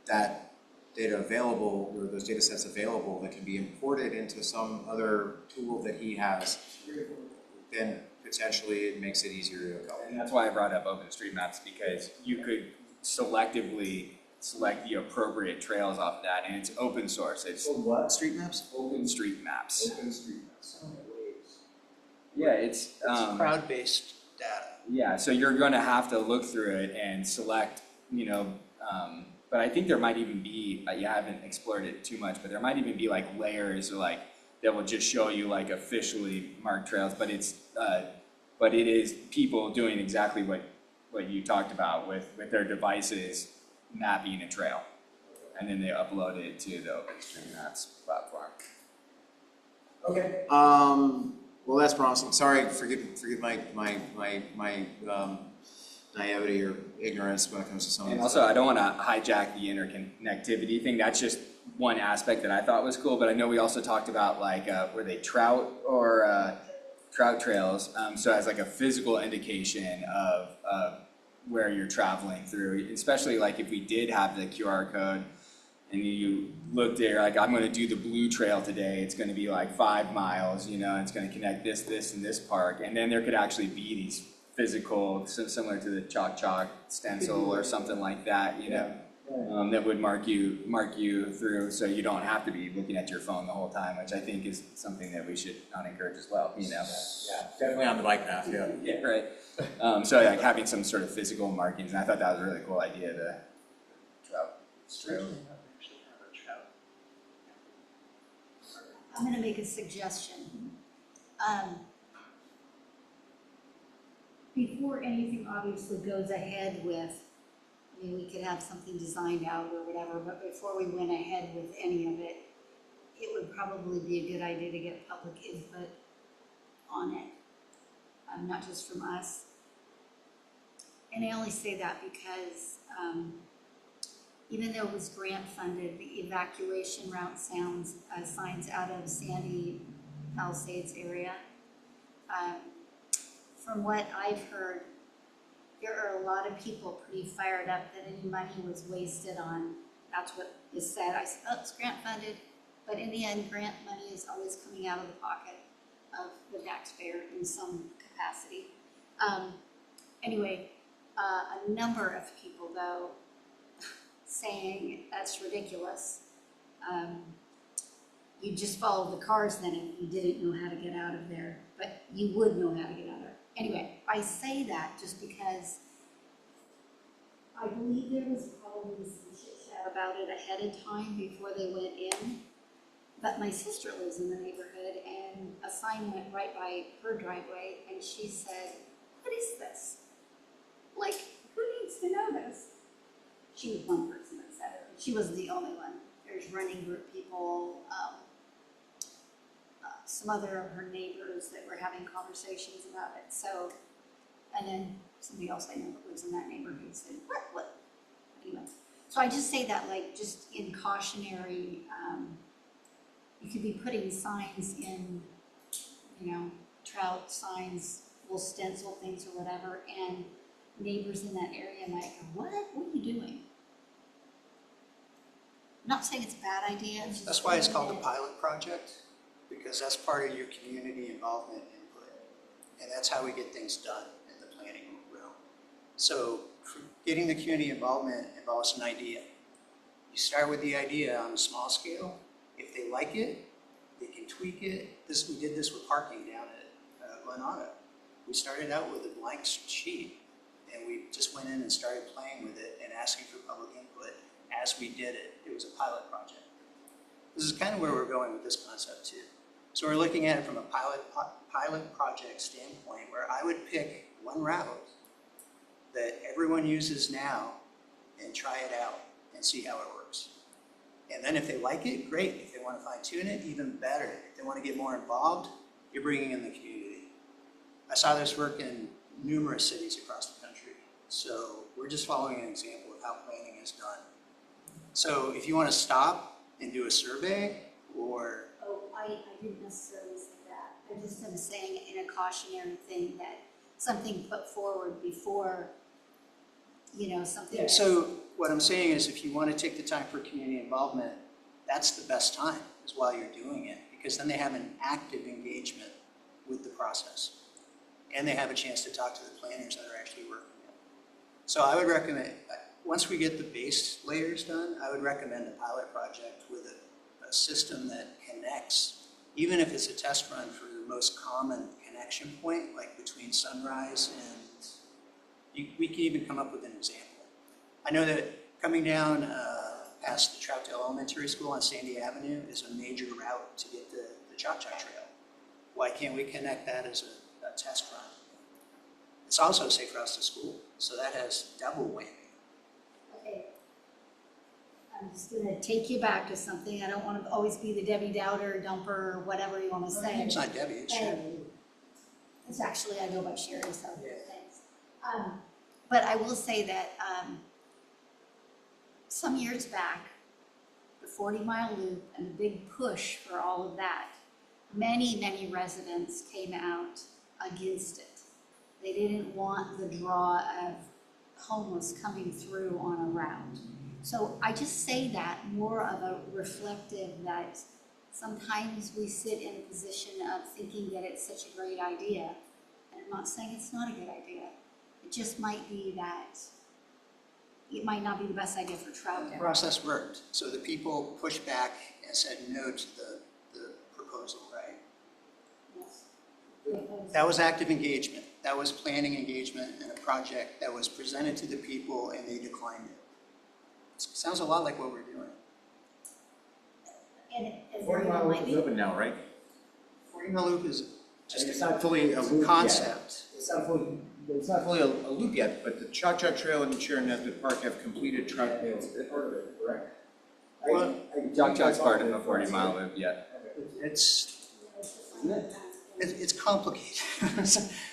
that data available, or those data sets available that can be imported into some other tool that he has, then potentially it makes it easier to go. And that's why I brought up OpenStreetMaps, because you could selectively select the appropriate trails off that, and it's open source. It's what? Street maps? OpenStreetMaps. OpenStreetMaps. Yeah, it's crowd-based data. Yeah, so you're going to have to look through it and select, but I think there might even be, you haven't explored it too much, but there might even be like layers or like that will just show you like officially marked trails, but it is people doing exactly what you talked about with their devices mapping a trail, and then they upload it to the OpenStreetMaps platform. Okay. Well, that's promising. Sorry, forgive my naivety or ignorance when it comes to some of And this also, stuff. I don't want to hijack the interconnectivity thing. That's just one aspect that I thought was cool. But I know we also talked about like were they trout or trout trails, so as like a physical indication of where you're traveling through, especially like if we did have the QR code and you looked there, like I'm gonna do the blue trail today, it's gonna be like 5 miles, you know, it's gonna connect this, and this park, and then there could actually be these physical, similar to the chalk stencil or something like that, you know, that would mark you through, so you don't have to be looking at your phone the whole time, which I think is something that we should not encourage as well, you know. Yeah, definitely on the bike path, yeah. Yeah, right. So like having some sort of physical markings, and I thought that was a really cool idea to trout trail. I'm gonna make a suggestion. Before anything obviously goes ahead with, I mean, we could have something designed out or whatever, but before we went ahead with any of it, it would probably be a good idea to get public input on it, not just from us. And I only say that because even though it was grant funded, the evacuation route signs out of Sandy Palisades area, from what I've heard, there are a lot of people pretty fired up that any money was wasted on, that's what is said. I said, oh, it's grant funded, but in the end, grant money is always coming out of the pocket of the taxpayer in some capacity. Anyway, a number of people though, saying that's ridiculous. You just follow the cars then if you didn't know how to get out of there, but you would know how to get out of there. Anyway, I say that just because I believe there was probably some chit chat about it ahead of time before they went in. But my sister lives in the neighborhood and a sign went right by her driveway and she said, what is this? Like, who needs to know this? She was one person that said it. She wasn't the only one. There's running group people, some other of her neighbors that were having conversations about it. So, and then somebody else I know that lives in that neighborhood said, what? Anyway, so I just say that like just in cautionary, you could be putting signs in, you know, trout signs, will stencil things or whatever, and neighbors in that area might go, what are you doing? I'm not saying it's a bad idea. That's why it's called a pilot project, because that's part of your community involvement input. And that's how we get things done in the planning realm. So getting the community involvement involves an idea. You start with the idea on a small scale. If they like it, they can tweak it. We did this with parking down at Glenada. We started out with a blank sheet and we just went in and started playing with it and asking for public input as we did it. It was a pilot project. This is kind of where we're going with this concept too. So we're looking at it from a pilot project standpoint where I would pick one route that everyone uses now and try it out and see how it works. And then if they like it, great. If they want to fine tune it, even better. If they want to get more involved, you're bringing in the community. I saw this work in numerous cities across the country. So we're just following an example of how planning is done. So if you want to stop and do a survey or... Oh, I didn't necessarily say that. I just am saying in a cautionary thing that something put forward before, you know, something... Yeah, so what I'm saying is if you want to take the time for community involvement, that's the best time is while you're doing it, because then they have an active engagement with the process. And they have a chance to talk to the planners that are actually working it. So I would recommend, once we get the base layers done, I would recommend a pilot project with a system that connects, even if it's a test run for the most common connection point, like between Sunrise and, we can even come up with an example. I know that coming down past the Troutdale Elementary School on Sandy Avenue is a major route to get the Cha-Cha Trail. Why can't we connect that as a test run? It's also a safe routes to school, so that has double whammy. Okay. I'm just gonna take you back to something. I don't want to always be the Debbie Dowder, dumper, or whatever you want to say. It's not Debbie, it's Sherry. It's actually, I go by Sherry, so thanks. But I will say that some years back, the 40-mile loop and the big push for all of that, many residents came out against it. They didn't want the draw of homeless coming through on a route. So I just say that more of a reflective that sometimes we sit in a position of thinking that it's such a great idea. And I'm not saying it's not a good idea. It just might be that it might not be the best idea for The Troutdale. process worked, so the people pushed back and said no to the proposal, right? That was active engagement. That was planning engagement and a project that was presented to the people and they declined it. Sounds a lot like what we're doing. And it 40 Mile Loop is open now, right? 40 Mile Loop is just It's not fully a loop yet. concept. It's not fully a loop yet, but the Cha-Cha Trail and Sharon Nesbitt Park have completed Troutdale's part of it, correct? Well, Jock-Jock's part of the 40 mile loop yet. It's complicated.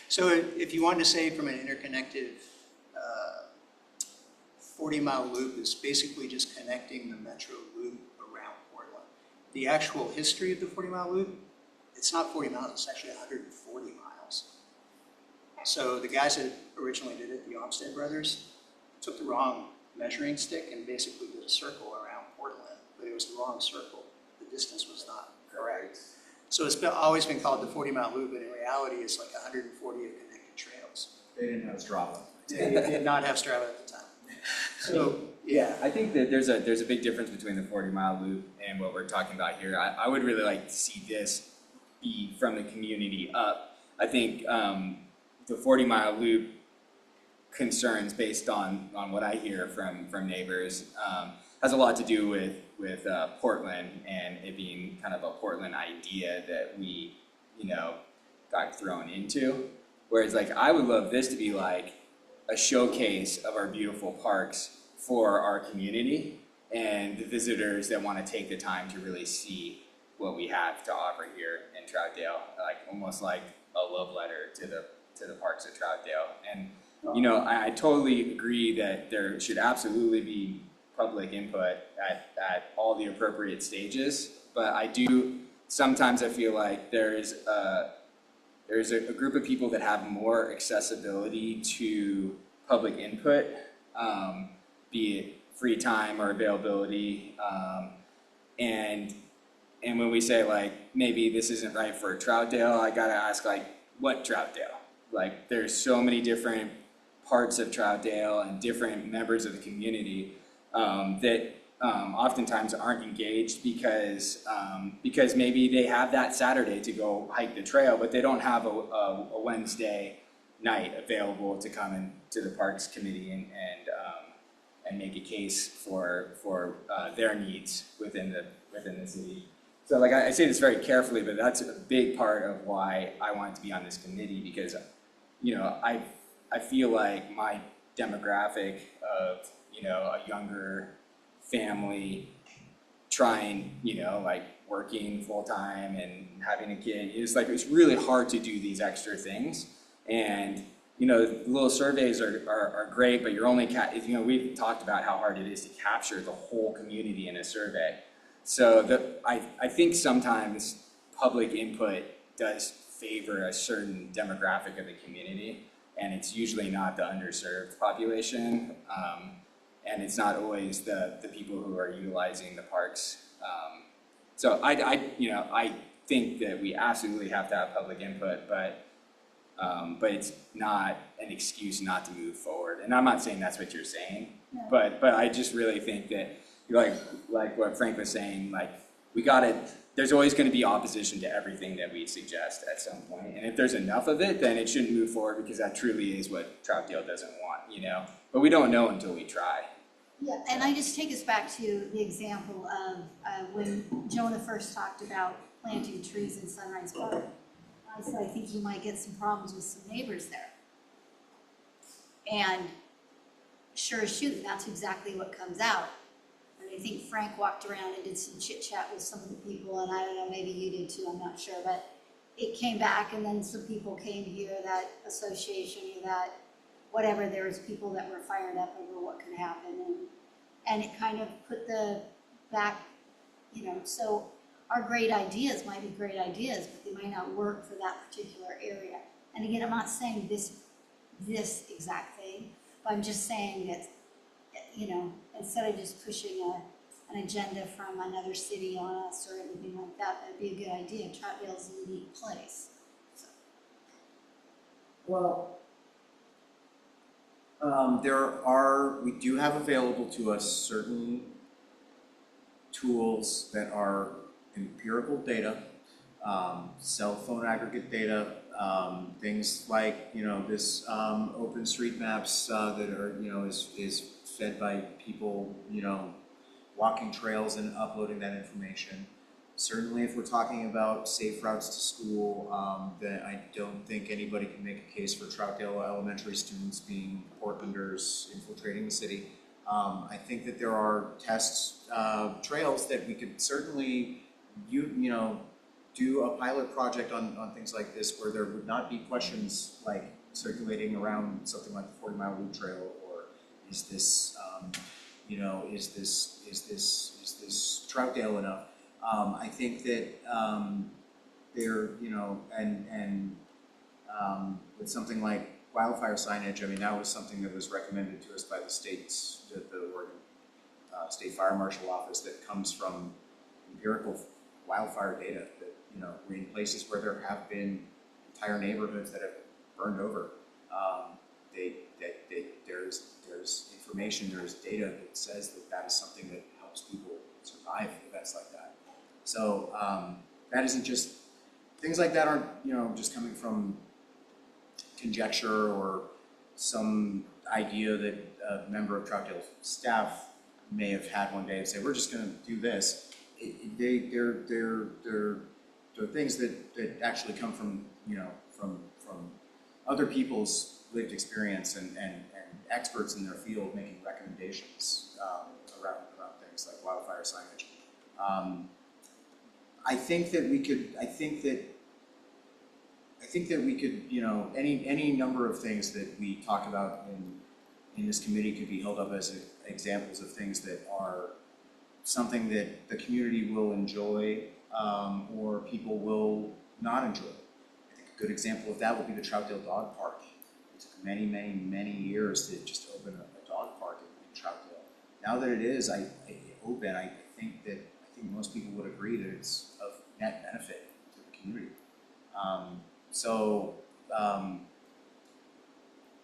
So if you wanted to say from an interconnected 40-mile loop is basically just connecting the metro loop around Portland. The actual history of the 40-mile loop, it's not 40 miles, it's actually 140 miles. So the guys that originally did it, the Olmsted brothers, took the wrong measuring stick and basically did a circle around Portland, but it was the wrong circle. The distance was not correct. So it's always been called the 40-mile loop, but in reality it's like 140 of connected trails. They didn't have Strava. They did not have Strava at the time. So, yeah. I think that there's a big difference between the 40 mile loop and what we're talking about here. I would really like to see this be from the community up. I think the 40 mile loop concerns based on what I hear from neighbors has a lot to do with Portland and it being kind of a Portland idea that we, got thrown into. Whereas like I would love this to be like a showcase of our beautiful parks for our community and the visitors that want to take the time to really see what we have to offer here in Troutdale, like almost like a love letter to the parks of Troutdale. And I totally agree that there should absolutely be public input at all the appropriate stages, but sometimes I feel like there's a group of people that have more accessibility to public input, be it free time or availability, and when we say like maybe this isn't right for Troutdale, I gotta ask like what Troutdale? Like there's so many different parts of Troutdale and different members of the community that oftentimes aren't engaged because maybe they have that Saturday to go hike the trail, but they don't have a Wednesday night available to come into the Parks Committee and make a case for their needs within the city. So like I say this very carefully, but that's a big part of why I wanted to be on this committee because I feel like my demographic of a younger family trying, like working full time and having a kid, it's really hard to do these extra things. And little surveys are great, but you're only we've talked about how hard it is to capture the whole community in a survey. So I think sometimes public input does favor a certain demographic of the community, and it's usually not the underserved population. And it's not always the people who are utilizing the parks. So I think that we absolutely have to have public input, but it's not an excuse not to move forward. And I'm not saying that's what you're saying, no. but I just really think that like what Frank was saying, like there's always going to be opposition to everything that we suggest at some point. And if there's enough of it, then it shouldn't move forward because that truly is what Troutdale doesn't want, But we don't know until we try. Yeah, and I just take us back to the example of when Jonah first talked about planting trees in Sunrise Park. I said, I think you might get some problems with some neighbors there. And sure as shooting, that's exactly what comes out. I think Frank walked around and did some chit chat with some of the people, and I don't know, maybe you did too, I'm not sure, but it came back and then some people came here, that association or that whatever, there was people that were fired up over what could happen, and it kind of put the back, so our great ideas might be great ideas, but they might not work for that particular area. And again, I'm not saying this exact thing, but I'm just saying that, you know, instead of just pushing an agenda from another city on us or anything like that, that'd be a good idea. Troutdale's a unique place. So, Well, we do have available to us certain tools that are empirical data, cell phone aggregate data, things like, you know, this OpenStreetMaps that are, you know, is fed by people, you know, walking trails and uploading that information. Certainly if we're talking about safe routes to school, then I don't think anybody can make a case for Troutdale elementary students being Portlanders infiltrating the city. I think that there are test trails that we could certainly, you know, do a pilot project on things like this where there would not be questions like circulating around something like the 40-mile loop trail, or is this, you know, is this Troutdale enough? I think that there, you know, and with something like wildfire signage, I mean, that was something that was recommended to us by the Oregon State Fire Marshal Office, that comes from empirical wildfire data that, you know, in places where there have been entire neighborhoods that have burned over, there's information, there's data that says that that is something that helps people survive events like that. So that isn't just, things like that aren't, you know, just coming from conjecture or some idea that a member of Troutdale staff may have had one day and say, we're just going to do this. They're things that actually come from, you know, from other people's lived experience and experts in their field making recommendations around things like wildfire signage. I think that we could, you know, any number of things that we talk about in this committee could be held up as examples of things that are something that the community will enjoy or people will not enjoy. I think a good example of that would be the Troutdale Dog Park. It took many years to just open a dog park in Troutdale. Now that it is open, I think most people would agree that it's of net benefit to the community.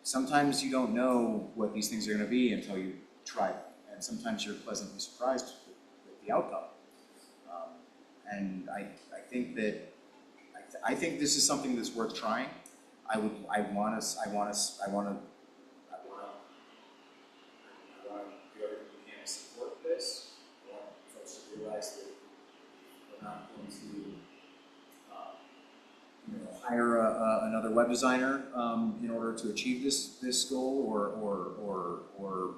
Sometimes you don't know what these things are going to be until you try them, and sometimes you're pleasantly surprised with the outcome. And I think this is something that's worth trying. I want to do everything we can to support this. I want folks to realize that we're not going to hire another web designer in order to achieve this goal, or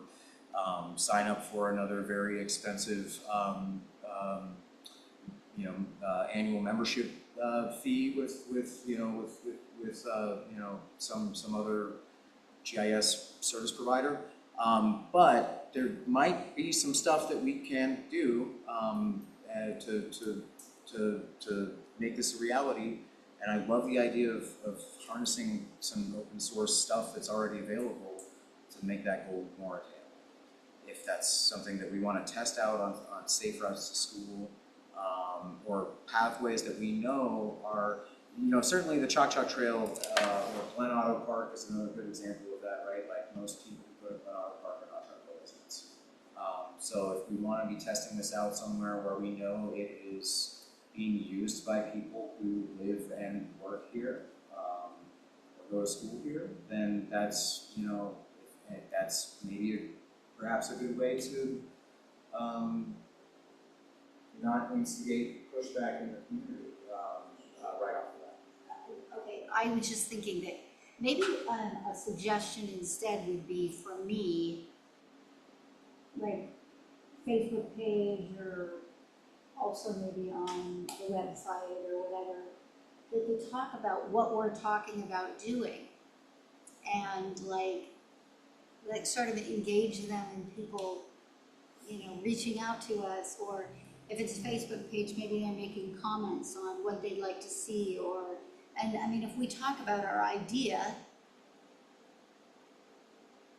sign up for another very expensive annual membership fee with some other GIS service provider. But there might be some stuff that we can do to make this a reality. And I love the idea of harnessing some open source stuff that's already available to make that goal more attainable. If that's something that we want to test out on safe routes to school, or pathways that we know are, certainly the Chalk Chalk Trail or Glen Auto Park is another good example of that, right? Like most people who go to Glen Auto Park are not Troutdale residents. So if we want to be testing this out somewhere where we know it is being used by people who live and work here, or go to school here, then that's, that's maybe perhaps a good way to not instigate pushback in the community right off the bat. okay, I was just thinking that maybe a suggestion instead would be for me, like Facebook page, or also maybe on the website or whatever, that they talk about what we're talking about doing, and like sort of engage them in people, reaching out to us, or if it's a Facebook page, maybe they're making comments on what they'd like to see, and I mean, if we talk about our idea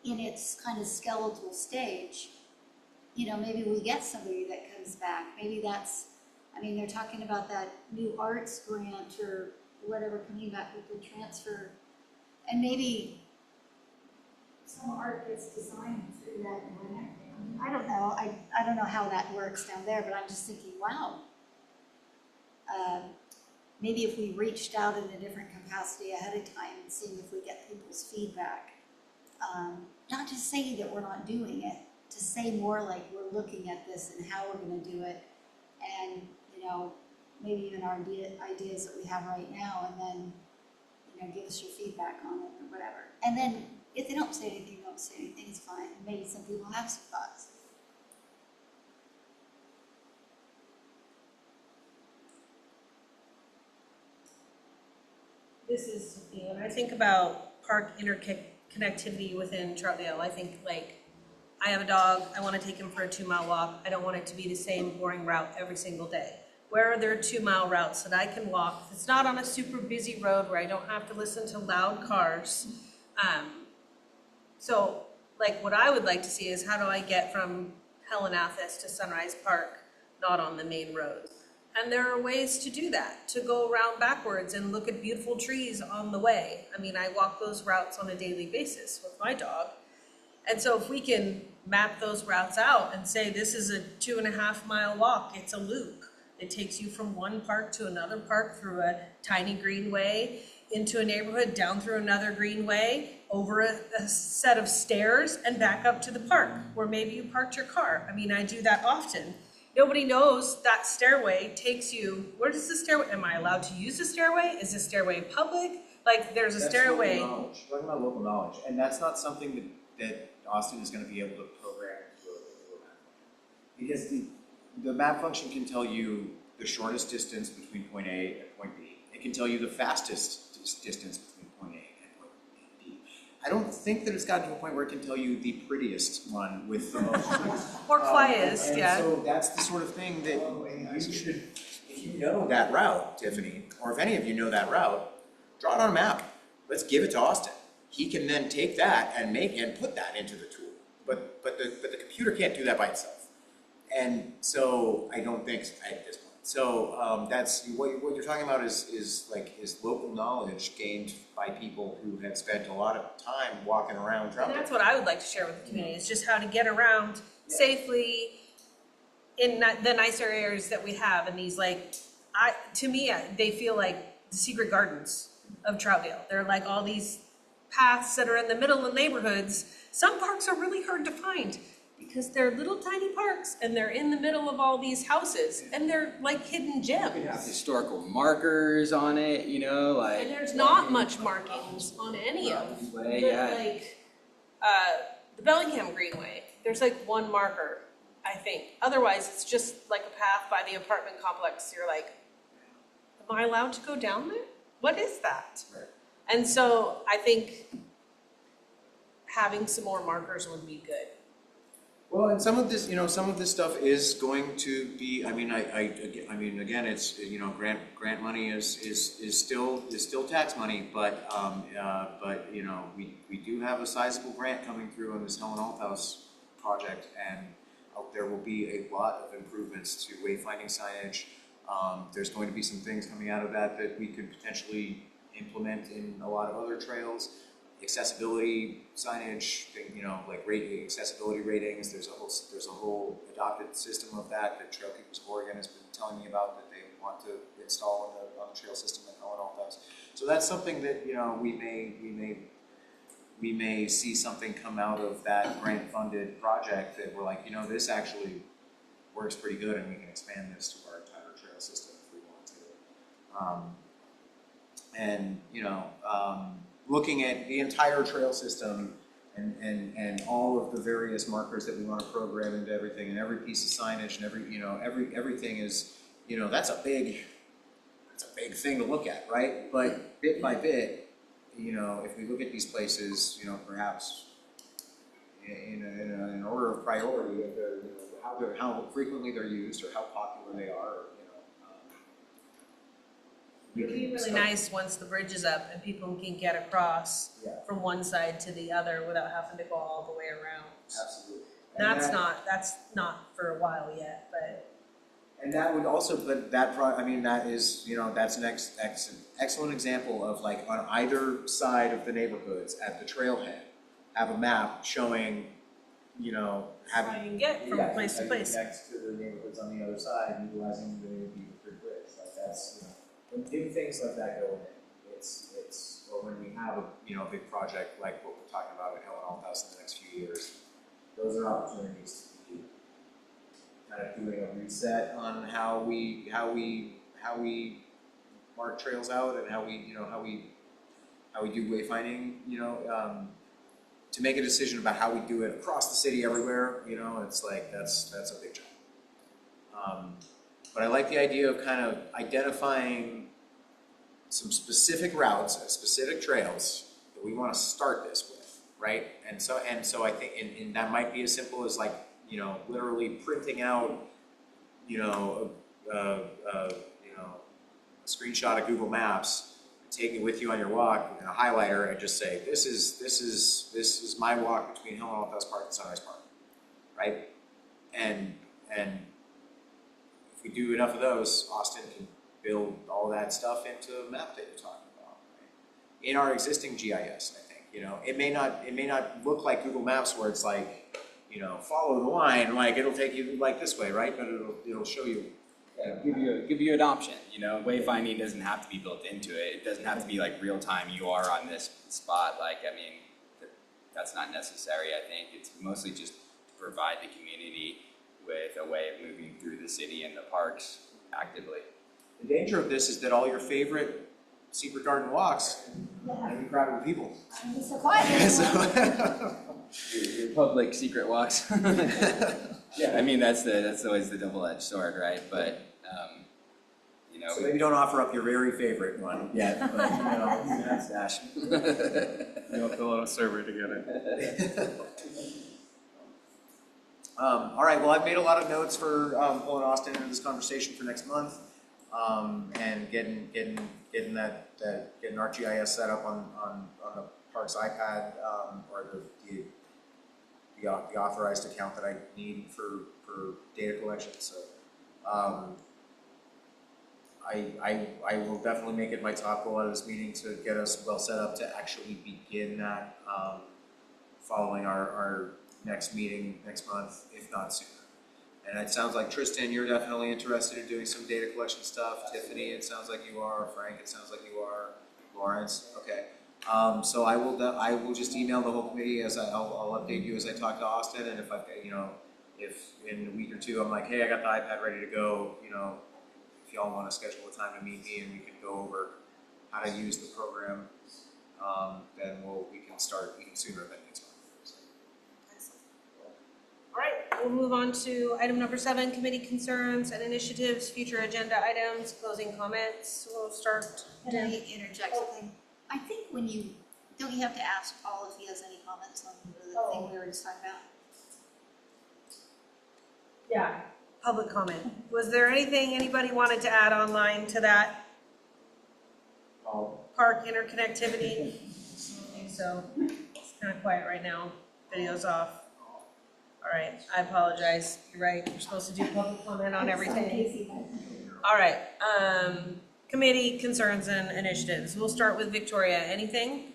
in its kind of skeletal stage, you know, maybe we get somebody that comes back. Maybe that's, I mean, they're talking about that new arts grant or whatever coming back with the transfer. And maybe some art gets designed through that grant. I don't know. I don't know how that works down there, but I'm just thinking, wow. Maybe if we reached out in a different capacity ahead of time and seeing if we get people's feedback. Not to say that we're not doing it, to say more like we're looking at this and how we're gonna do it. And, you know, maybe even our ideas that we have right now, and then, you know, give us your feedback on it or whatever. And then if they don't say anything, don't say anything, it's fine. Maybe some people have some thoughts. This is, you know, when I think about park interconnectivity within Troutdale, I think like, I have a dog, I wanna take him for a 2-mile walk, I don't want it to be the same boring route every single day. Where are there 2-mile routes that I can walk? It's not on a super busy road where I don't have to listen to loud cars. So like what I would like to see is how do I get from Helenathus to Sunrise Park, not on the main road? And there are ways to do that, to go around backwards and look at beautiful trees on the way. I mean, I walk those routes on a daily basis with my dog. And so if we can map those routes out and say this is a 2.5-mile walk, it's a loop. It takes you from one park to another park through a tiny greenway, into a neighborhood, down through another greenway, over a set of stairs, and back up to the park where maybe you parked your car. I mean, I do that often. Nobody knows that stairway takes you, where does the stairway, am I allowed to use the stairway? Is the stairway public? Like, there's a stairway. Local knowledge. Talking about local knowledge, and that's not something that Austin is going to be able to program through a map function. Because the map function can tell you the shortest distance between point A and point B. It can tell you the fastest distance between point A and point B. I don't think that it's gotten to a point where it can tell you the prettiest one with the most. Or quietest, yeah. So that's the sort of thing that you should, if you know that route, Tiffany, or if any of you know that route, draw it on a map. Let's give it to Austin. He can then take that and put that into the tool. But the computer can't do that by itself. And so I don't think at this point. So that's what you're talking about is local knowledge gained by people who have spent a lot of time walking around Troutdale. And that's what I would like to share with the community, is just how to get around safely in the nicer areas that we have. And these to me, they feel like the secret gardens of Troutdale. They're like all these paths that are in the middle of neighborhoods. Some parks are really hard to find because they're little tiny parks and they're in the middle of all these houses and they're like hidden gems. You have historical markers on it, you know, like. And there's not much markings on any of them. Yeah. Like the Bellingham Greenway, there's like one marker, I think. Otherwise, it's just like a path by the apartment complex. You're like, am I allowed to go down there? What is that? Right. And so I think having some more markers would be good. Well, and some of this stuff is going to be. I mean, again, it's grant money is still tax money, but we do have a sizable grant coming through on this Helen Althouse project, and there will be a lot of improvements to wayfinding signage. There's going to be some things coming out of that we could potentially implement in a lot of other trails. Accessibility signage, like accessibility ratings. There's a whole adopted system of that Trail Keepers of Oregon has been telling me about that they want to install on the trail system at Helen Althouse. So that's something that we may see something come out of that grant funded project that we're like, this actually works pretty good and we can expand this to our entire trail system if we want to. Looking at the entire trail system and all of the various markers that we want to program into everything and every piece of signage and everything is, that's a big thing to look at, right? But bit by bit, if we look at these places, perhaps in order of priority, how frequently they're used or how popular they are, or, It'd be really nice once the bridge is up and people can get across Yeah. from one side to the other without having to go all the way around. Absolutely. And That's not for a while yet, but And that would also, but that I mean, that is, that's an excellent example of like on either side of the neighborhoods at the trailhead, have a map showing, how you can get from place to place. Next to the neighborhoods on the other side, utilizing the Beaver Creek Bridge, like that's, when big things like that go in, or when we have a big project like what we're talking about at Helen House in the next few years, those are opportunities to be kind of doing a reset on how we mark trails out and how we do wayfinding, to make a decision about how we do it across the city everywhere, it's like that's a big job. But I like the idea of kind of identifying some specific routes and specific trails that we want to start this with, right? And so I think, and that might be as simple as like, literally printing out, a screenshot of Google Maps, take it with you on your walk and a highlighter, and just say, this is my walk between Hill and Althouse Park and Sunrise Park, right? And if we do enough of those, Austin can build all that stuff into a map that you're talking about, right? In our existing GIS, I think, it may not look like Google Maps where it's like, follow the line, like it'll take you like this way, right? But it'll show you. Give you an option. Wayfinding doesn't have to be built into it. It doesn't have to be like real time. You are on this spot. That's not necessary. I think it's mostly just to provide the community with a way of moving through the city and the parks actively. The danger of this is that all your favorite secret garden walks are going to be crowded with people. I'm so quiet. Your public secret walks. Yeah, I mean that's always the double-edged sword, right? But So maybe don't offer up your very favorite one yet, but that's dash. You'll have to load a server to get it. All right. Well, I've made a lot of notes for pulling Austin into this conversation for next month, and getting ArcGIS set up on the Parks iPad, or the authorized account that I need for data collection. So I will definitely make it my top goal out of this meeting to get us well set up to actually begin that following our next meeting next month, if not sooner. And it sounds like Tristan, you're definitely interested in doing some data collection stuff. Tiffany, it sounds like you are. Frank, it sounds like you are. Lawrence, okay. So I will just email the whole committee I'll update you as I talk to Austin, and if I've got, if in a week or two I'm like, hey, I got the iPad ready to go, if y'all want to schedule a time to meet me and we can go over how to use the program, then we can start even sooner than next month. All right, we'll move on to item number 7, committee concerns and initiatives, future agenda items, closing comments. We'll start. Can I interject something? I think don't you have to ask Paul if he has any comments on the thing we were just talking about? Yeah. Public comment. Was there anything anybody wanted to add online to that? Park interconnectivity? I don't think so. It's kind of quiet right now. Video's off. All right, I apologize. You're right. You're supposed to do public comment on everything. All right. Committee concerns and initiatives. We'll start with Victoria. Anything?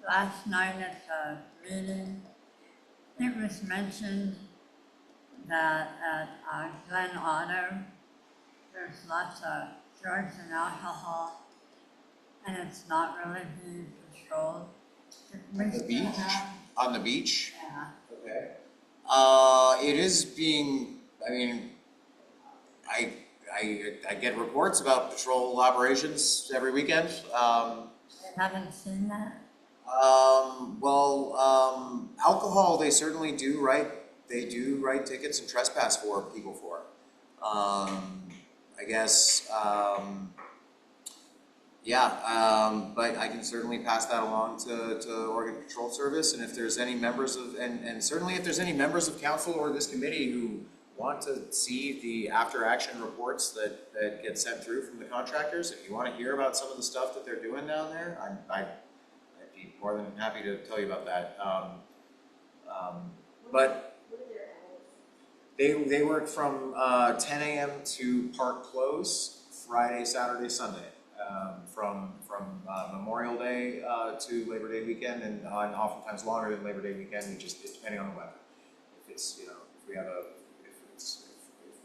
Last night at the meeting, it was mentioned that at Glen Auto, there's lots of drugs and alcohol, and it's not really being controlled. On the beach? On the beach? Yeah. Okay. It is being, I get reports about patrol operations every weekend. You haven't seen that? Alcohol, they certainly do write. They do write tickets and trespass for people for. I guess, But I can certainly pass that along to Oregon Patrol Service, and if there's any members of, and certainly if there's any members of council or this committee who want to see the after-action reports that get sent through from the contractors, if you want to hear about some of the stuff that they're doing down there, I'd be more than happy to tell you about that. But they work from 10 a.m. to park close, Friday, Saturday, Sunday. From Memorial Day to Labor Day weekend, and oftentimes longer than Labor Day weekend, it's depending on the weather. If it's, if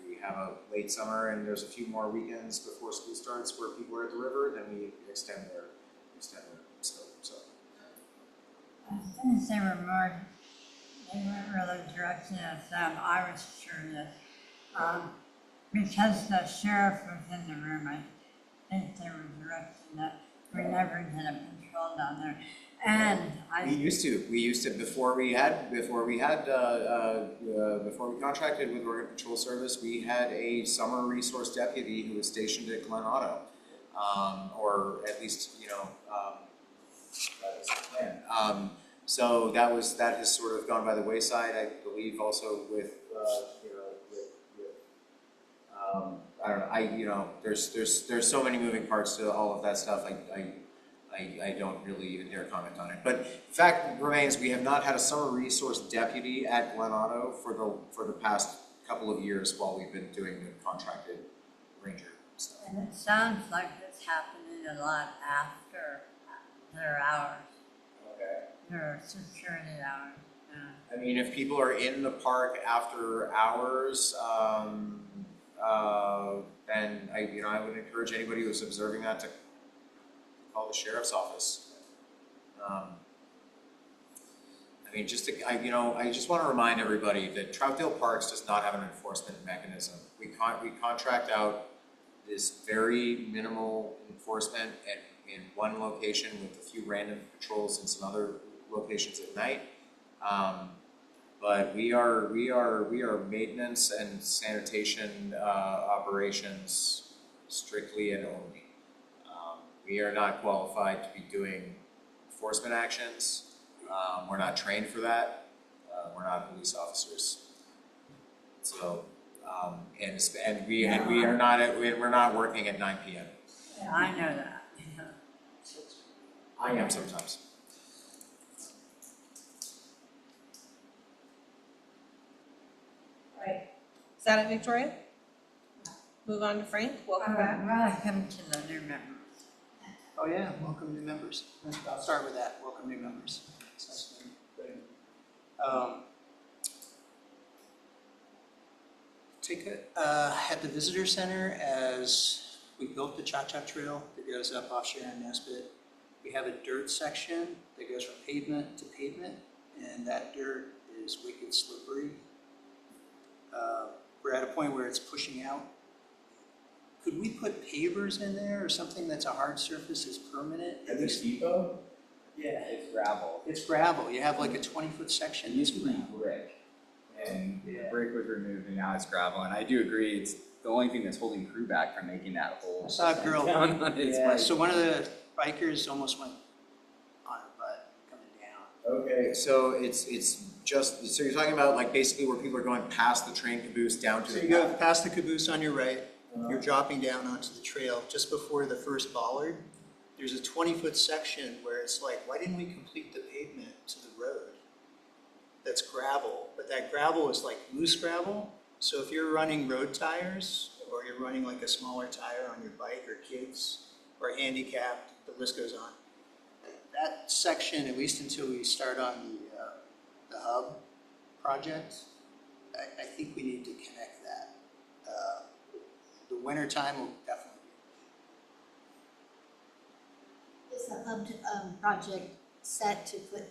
we have a late summer and there's a few more weekends before school starts where people are at the river, then we extend their scope. So Since they weren't really directing us, I was curious, because the sheriff was in the room, I think they were directing that we never did a patrol down there. And we used to before we contracted with Oregon Patrol Service, we had a summer resource deputy who was stationed at Glen Otto, or at least that was the plan. So that has sort of gone by the wayside. I believe also with I don't know. There's so many moving parts to all of that stuff. I don't really even dare comment on it. But the fact remains, we have not had a summer resource deputy at Glen Otto for the past couple of years while we've been doing the contracted ranger stuff. And it sounds like it's happening a lot after their hours, Okay. their security hours. Yeah. I mean, if people are in the park after hours, then I would encourage anybody who's observing that to call the sheriff's office. I just want to remind everybody that Troutdale Parks does not have an enforcement mechanism. We contract out this very minimal enforcement in one location with a few random patrols in some other locations at night. But we are maintenance and sanitation operations strictly and only. We are not qualified to be doing enforcement actions. We're not trained for that. We're not police officers. So, we're not working at 9 p.m. Yeah, I know that. I am sometimes. Right. Is that it, Victoria? Move on to Frank. Welcome back. Welcome to the new members. Oh yeah, welcome new members. I'll start with that, welcome new members. At the visitor center, as we built the Cha-Cha Trail that goes up off Sharon Nesbitt, we have a dirt section that goes from pavement to pavement, and that dirt is wicked slippery. We're at a point where it's pushing out. Could we put pavers in there or something that's a hard surface is permanent? At this depot? Yeah. It's gravel. It's gravel. You have like a 20-foot section. It used to be brick, and the brick was removed, and now it's gravel. And I do agree, it's the only thing that's holding crew back from making that whole. I saw a girl. down on his Yeah, bike. so one of the bikers almost went on her butt coming down. Okay, so so you're talking about like basically where people are going past the train caboose down to So the you go path. past the caboose on your right, you're dropping down onto the trail just before the first bollard. There's a 20-foot section where it's like, why didn't we complete the pavement to the road? That's gravel, but that gravel is like loose gravel. So if you're running road tires or you're running like a smaller tire on your bike or kids or handicapped, the list goes on. That section, at least until we start on the hub project, I think we need to connect that. The winter time will definitely be. Is the hub project set to put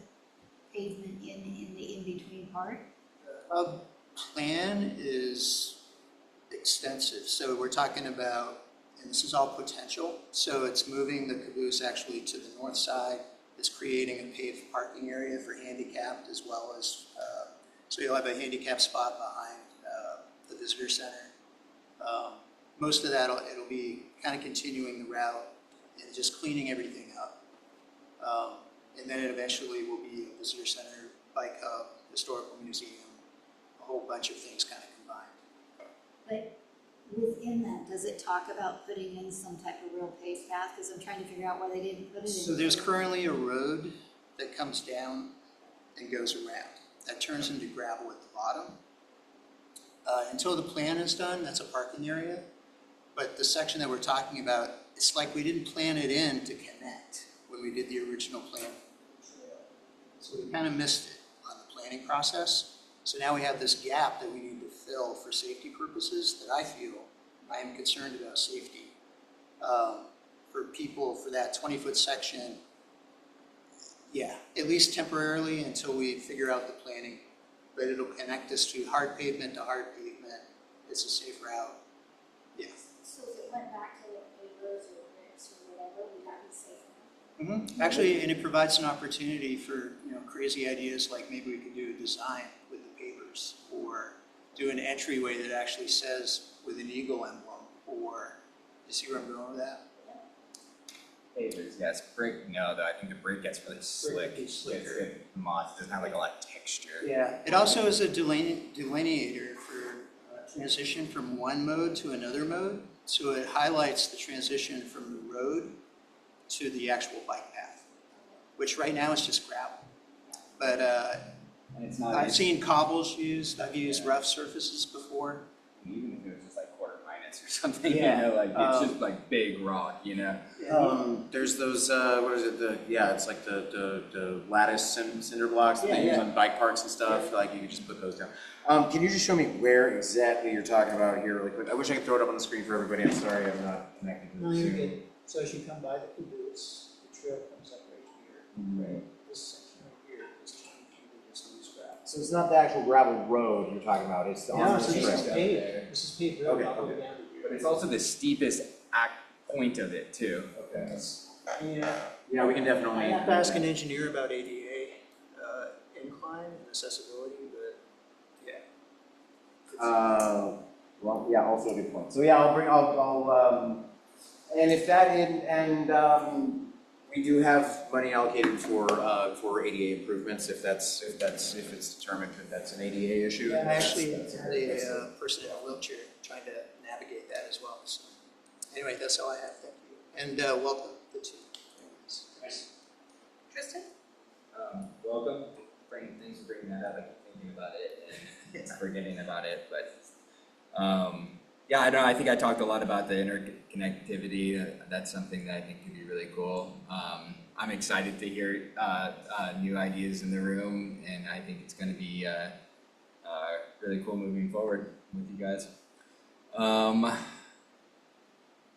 pavement in the in-between part? The hub plan is extensive, so we're talking about, and this is all potential, so it's moving the caboose actually to the north side. It's creating a paved parking area for handicapped as well as, so you'll have a handicap spot behind the visitor center. Most of that, it'll be kind of continuing the route and just cleaning everything up. And then it eventually will be a visitor center, bike hub, historical museum, a whole bunch of things kind of combined. But within that, does it talk about putting in some type of real paved path? Because I'm trying to figure out why they didn't put it in. So there's currently a road that comes down and goes around. That turns into gravel at the bottom. Until the plan is done, that's a parking area. But the section that we're talking about, it's like we didn't plan it in to connect when we did the original plan. So we kind of missed it on the planning process. So now we have this gap that we need to fill for safety purposes that I feel I am concerned about safety. For people, for that 20-foot section, yeah, at least temporarily until we figure out the planning. But it'll connect us to hard pavement to hard pavement. It's a safe route. Yeah. So if it went back to like papers or bricks or whatever, would that be safe enough? Actually, and it provides an opportunity for, you know, crazy ideas like maybe we could do a design with the papers, or do an entryway that actually says with an eagle emblem, or you see where I'm going with that? Pavers, yes. Brick, no, though. I think the brick gets really slick. gets slicker. The moss doesn't have like a lot of texture. Yeah. It also is a delineator for transition from one mode to another mode. So it highlights the transition from the road to the actual bike path, which right now is just gravel. But And it's not I've seen cobbles used. I've used rough surfaces before. even if it was just like quarter minus or something, Yeah. you know, like it's just like big rock, you know. There's those, what is it, it's like the lattice cinder blocks that they use on bike parks and stuff, like you can just put those down. Can you just show me where exactly you're talking about here really quick? I wish I could throw it up on the screen for everybody, I'm sorry, I'm not connected to No, the you're Zoom. good. So as you come by the caboose, the trail comes up right here. Right. This section right here is 20 feet of just loose gravel. So it's not the actual gravel road you're talking about, it's on No, the so this trail. is paved. This is paved road Okay, all the way okay. down to here. But it's also the steepest point of it too. Okay. Yeah. Yeah, we can definitely. I have to ask an engineer about ADA incline and accessibility, but yeah. Well, yeah, also a good point. So yeah, and if we do have money allocated for ADA improvements, if it's determined that that's an ADA issue. Yeah, I that's- actually that's- had a person in a wheelchair trying to navigate that as well. So anyway, that's all I have. Thank you. And welcome the two. Tristan? Welcome. Thanks for bringing that up. I keep thinking about it and forgetting about it, but yeah, I know. I think I talked a lot about the interconnectivity. That's something that I think could be really cool. I'm excited to hear new ideas in the room, and I think it's going to be really cool moving forward with you guys.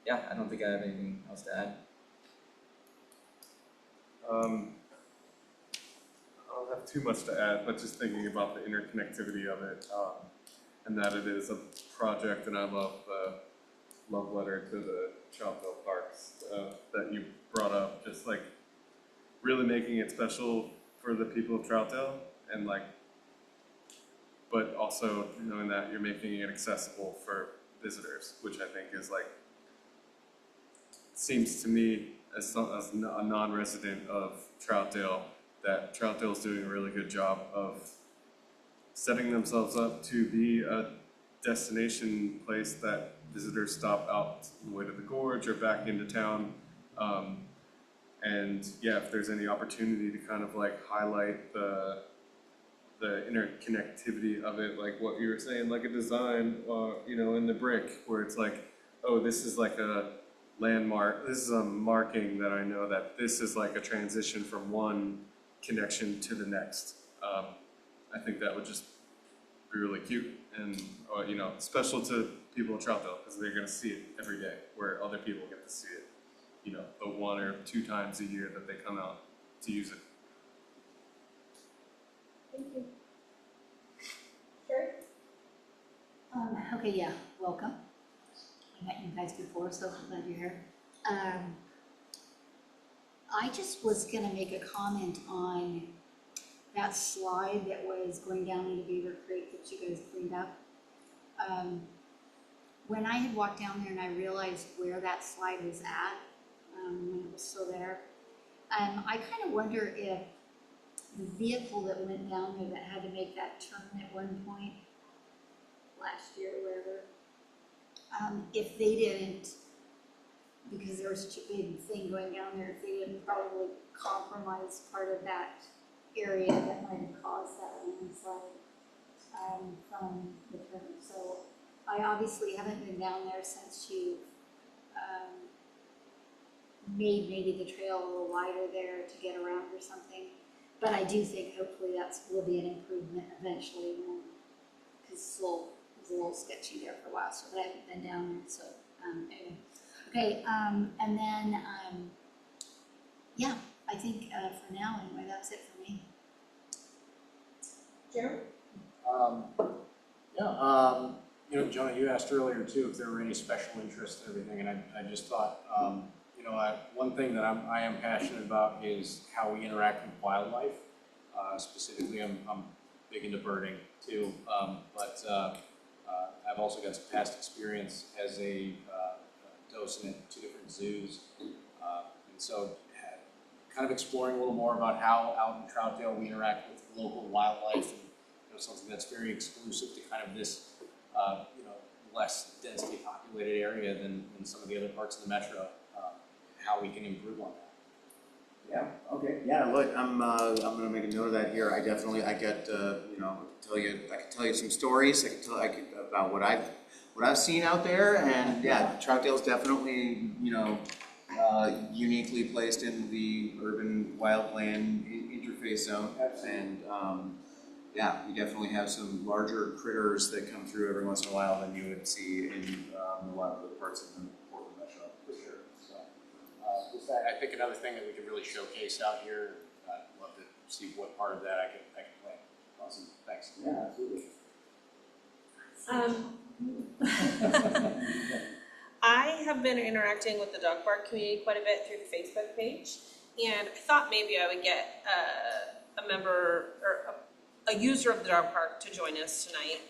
Yeah, I don't think I have anything else to add. I don't have too much to add, but just thinking about the interconnectivity of it, and that it is a project, and I love the love letter to the Troutdale Parks that you brought up, just like really making it special for the people of Troutdale, and like, but also knowing that you're making it accessible for visitors, which I think is like, seems to me as a non-resident of Troutdale, that Troutdale is doing a really good job of setting themselves up to be a destination place that visitors stop out on the way to the gorge or back into town. And yeah, if there's any opportunity to kind of like highlight the interconnectivity of it, like what you were saying, like a design, you know, in the brick, where it's like, oh, this is like a landmark, this is a marking that I know that this is like a transition from one connection to the next. I think that would just be really cute and you know, special to people in Troutdale, because they're going to see it every day, where other people get to see it, you know, the 1 or 2 times a year that they come out to use it. Thank you. Sure. Okay, yeah, welcome. I met you guys before, so I'm glad you're here. I just was gonna make a comment on that slide that was going down into Beaver Creek that you guys cleaned up. When I had walked down there and I realized where that slide was at, when it was still there. I kind of wonder if the vehicle that went down there that had to make that turn at one point last year or whatever, if they didn't, because there was such a big thing going down there, if they didn't probably compromise part of that area that might have caused that landslide from the turn. So I obviously haven't been down there since you made maybe the trail a little wider there to get around or something. But I do think hopefully will be an improvement eventually, because it was a little sketchy there for a while, so I haven't been down there, so anyway. Okay, and then, yeah, I think for now anyway, that's it for me. Jeremy? You know, Jonah, you asked earlier too if there were any special interests and everything, and I just thought, you know, one thing that I am passionate about is how we interact with wildlife. Specifically, I'm big into birding too, but I've also got some past experience as a docent at 2 different zoos, and so kind of exploring a little more about how out in Troutdale we interact with local wildlife, and you know, something that's very exclusive to kind of this you know, less densely populated area than some of the other parts of the metro. How we can improve on that. Yeah, okay, yeah, look, I'm gonna make a note of that here. I get, you know, I can tell you some stories, about what I've seen out there, and yeah, Troutdale's definitely, you know, uniquely placed in the urban wildland interface zone, and yeah, we definitely have some larger critters that come through every once in a while than you would see in a lot of the parts of the Portland metro, for sure. So, With that, I think another thing that we could really showcase out here, I'd love to see what part of that I can play. Awesome, thanks. yeah, absolutely. I have been interacting with the dog park community quite a bit through the Facebook page, and I thought maybe I would get a member or a user of the dog park to join us tonight.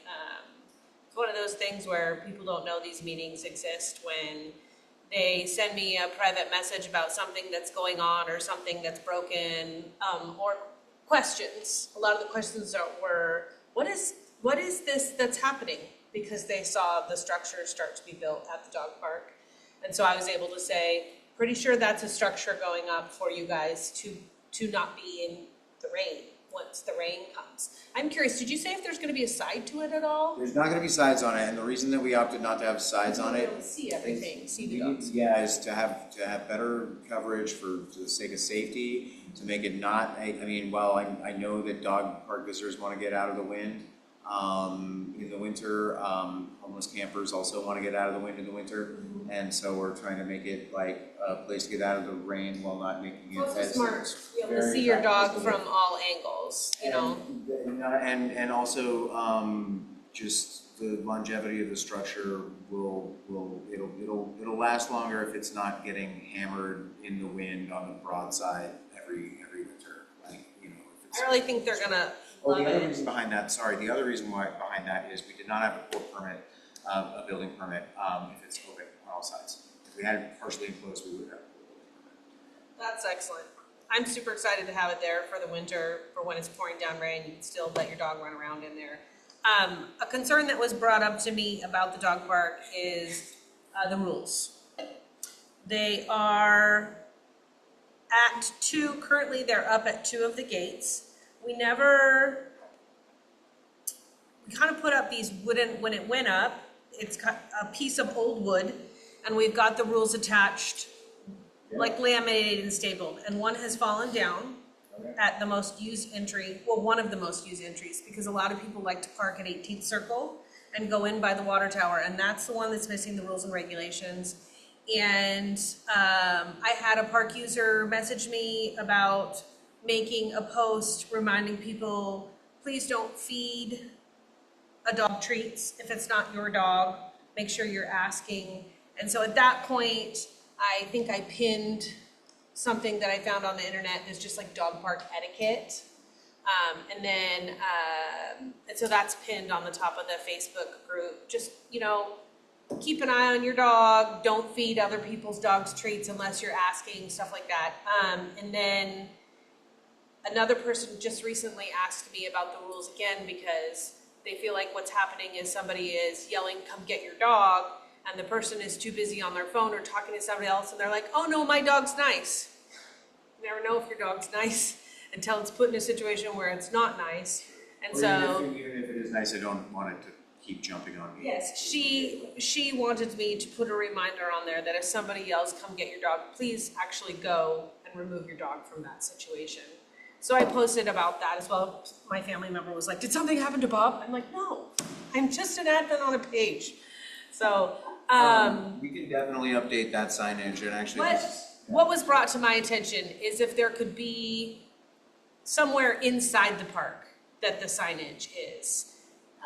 It's one of those things where people don't know these meetings exist when they send me a private message about something that's going on or something that's broken, or questions. A lot of the questions were, what is this that's happening? Because they saw the structure start to be built at the dog park. And so I was able to say, pretty sure that's a structure going up for you guys to not be in the rain once the rain comes. I'm curious, did you say if there's going to be a side to it at all? There's not going to be sides on it, and the reason that we opted not to have sides on it, See everything, see the we need, dogs. yeah, is to have better coverage for the sake of safety, to make it not. I mean, while I know that dog park visitors want to get out of the wind in the winter, homeless campers also want to get out of the wind in the winter, and so we're trying to make it like a place to get out of the rain while not making it Also as smart to be able to very see your dog attractive. from all angles, you know? And also just the longevity of the structure it'll last longer if it's not getting hammered in the wind on the broadside every winter. Like, you know, if it's, I really think they're gonna oh, love the other it. reason behind that, the other reason behind that is we did not have a core permit, a building permit, if it's open on all sides. If we had it partially enclosed, we would have a building permit. That's excellent. I'm super excited to have it there for the winter, for when it's pouring down rain, you can still let your dog run around in there. A concern that was brought up to me about the dog park is the rules. They are at 2, currently they're up at 2 of the gates. We kind of put up these wooden, when it went up, it's got a piece of old wood, and we've got the rules attached, like laminated and stapled, and one has fallen down at the most used entry, well, one of the most used entries, because a lot of people like to park at 18th Circle and go in by the water tower, and that's the one that's missing the rules and regulations. And I had a park user message me about making a post reminding people, please don't feed a dog treats if it's not your dog. Make sure you're asking. And so at that point, I think I pinned something that I found on the internet that's just like dog park etiquette. And so that's pinned on the top of the Facebook group. Just, you know, keep an eye on your dog, don't feed other people's dogs treats unless you're asking, stuff like that. And then another person just recently asked me about the rules again because they feel like what's happening is somebody is yelling, come get your dog, and the person is too busy on their phone or talking to somebody else, and they're like, oh no, my dog's nice. You never know if your dog's nice until it's put in a situation where it's not nice. And Or so, even if it is nice, I don't want it to keep jumping on me. yes, she wanted me to put a reminder on there that if somebody yells, come get your dog, please actually go and remove your dog from that situation. So I posted about that as well. My family member was like, did something happen to Bob? I'm like, no, I'm just an admin on a page. So, We can definitely update that signage and actually. what was brought to my attention is if there could be somewhere inside the park that the signage is.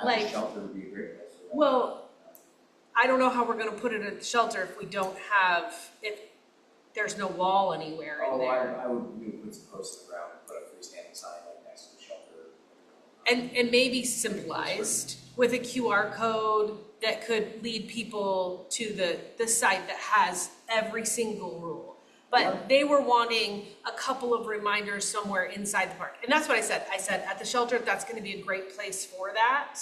Like, shelter would be a great place for that. Well, I don't know how we're gonna put it at the shelter if we don't have, if there's no wall anywhere in there. I would, we would put some posts in the ground and put a freestanding sign like next to the shelter. And maybe symbolized with a QR code that could lead people to the site that has every single rule. But they were wanting a couple of reminders somewhere inside the park. And that's what I said. I said at the shelter, that's gonna be a great place for that.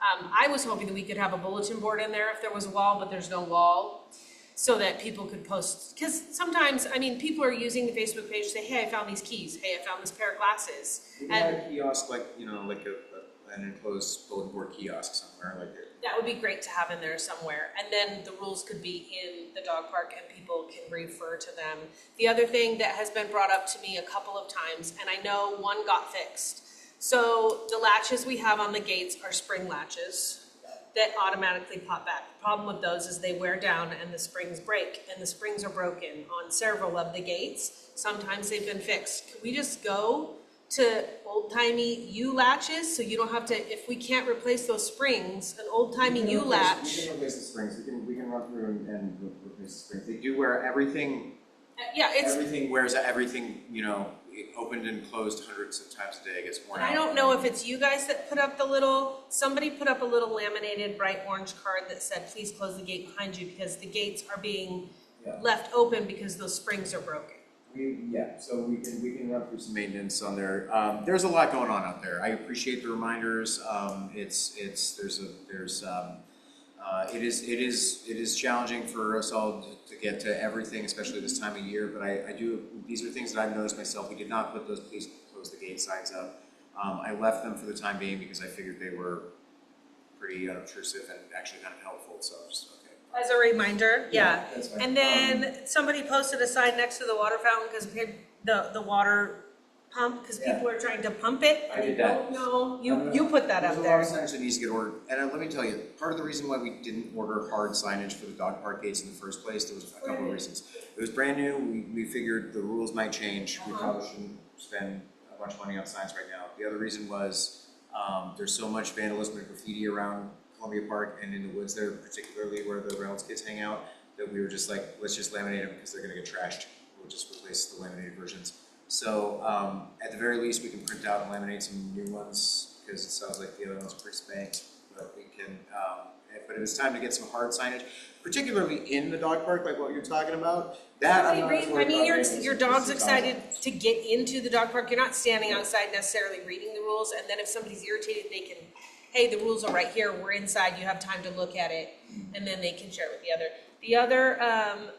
I was hoping that we could have a bulletin board in there if there was a wall, but there's no wall. So that people could post, because sometimes, I mean, people are using the Facebook page to say, hey, I found these keys. Hey, I found this pair of glasses. We can have a kiosk like, like an enclosed bulletin board kiosk somewhere like it. That would be great to have in there somewhere. And then the rules could be in the dog park and people can refer to them. The other thing that has been brought up to me a couple of times, and I know one got fixed. So the latches we have on the gates are spring latches that automatically pop back. The problem with those is they wear down and the springs break, and the springs are broken on several of the gates. Sometimes they've been fixed. Could we just go to old-timey U-latches so you don't have to, if we can't replace those springs, an old-timey U-latch? We can replace the springs, we can run through and replace the springs. They do wear everything, Yeah, it's, everything wears everything, opened and closed hundreds of times a day, gets worn out. I don't know if it's you guys that put up somebody put up a little laminated bright orange card that said, please close the gate behind you because the gates are being left open because those springs are broken. So we can run through some maintenance on there. There's a lot going on out there. I appreciate the reminders. It is challenging for us all to get to everything, especially this time of year. But these are things that I've noticed myself. We did not put those please close the gate signs up. I left them for the time being because I figured they were pretty unobtrusive and actually kind of helpful. So just okay. As a reminder, yeah. That's fine. And then somebody posted a sign next to the water fountain because the water pump, because people are trying to pump it. I did that. No, you put that up There's there. a lot of signage that needs to get ordered. And let me tell you, part of the reason why we didn't order hard signage for the dog park gates in the first place, there was a couple of reasons. It was brand new. We figured the rules might change. We probably shouldn't spend a bunch of money on signs right now. The other reason was there's so much vandalism and graffiti around Columbia Park and in the woods there, particularly where the Reynolds kids hang out, that we were just like, let's just laminate them because they're going to get trashed. We'll just replace the laminated versions. So at the very least, we can print out and laminate some new ones because it sounds like the other ones are pretty spanked. But we can. But it was time to get some hard signage, particularly in the dog park, like what you're talking about. That I'm not I mean, your dog's excited to get into the dog park. You're not standing outside necessarily reading the rules, and then if somebody's irritated, they can, hey, the rules are right here. We're inside. You have time to look at it, and then they can share it with the other. The other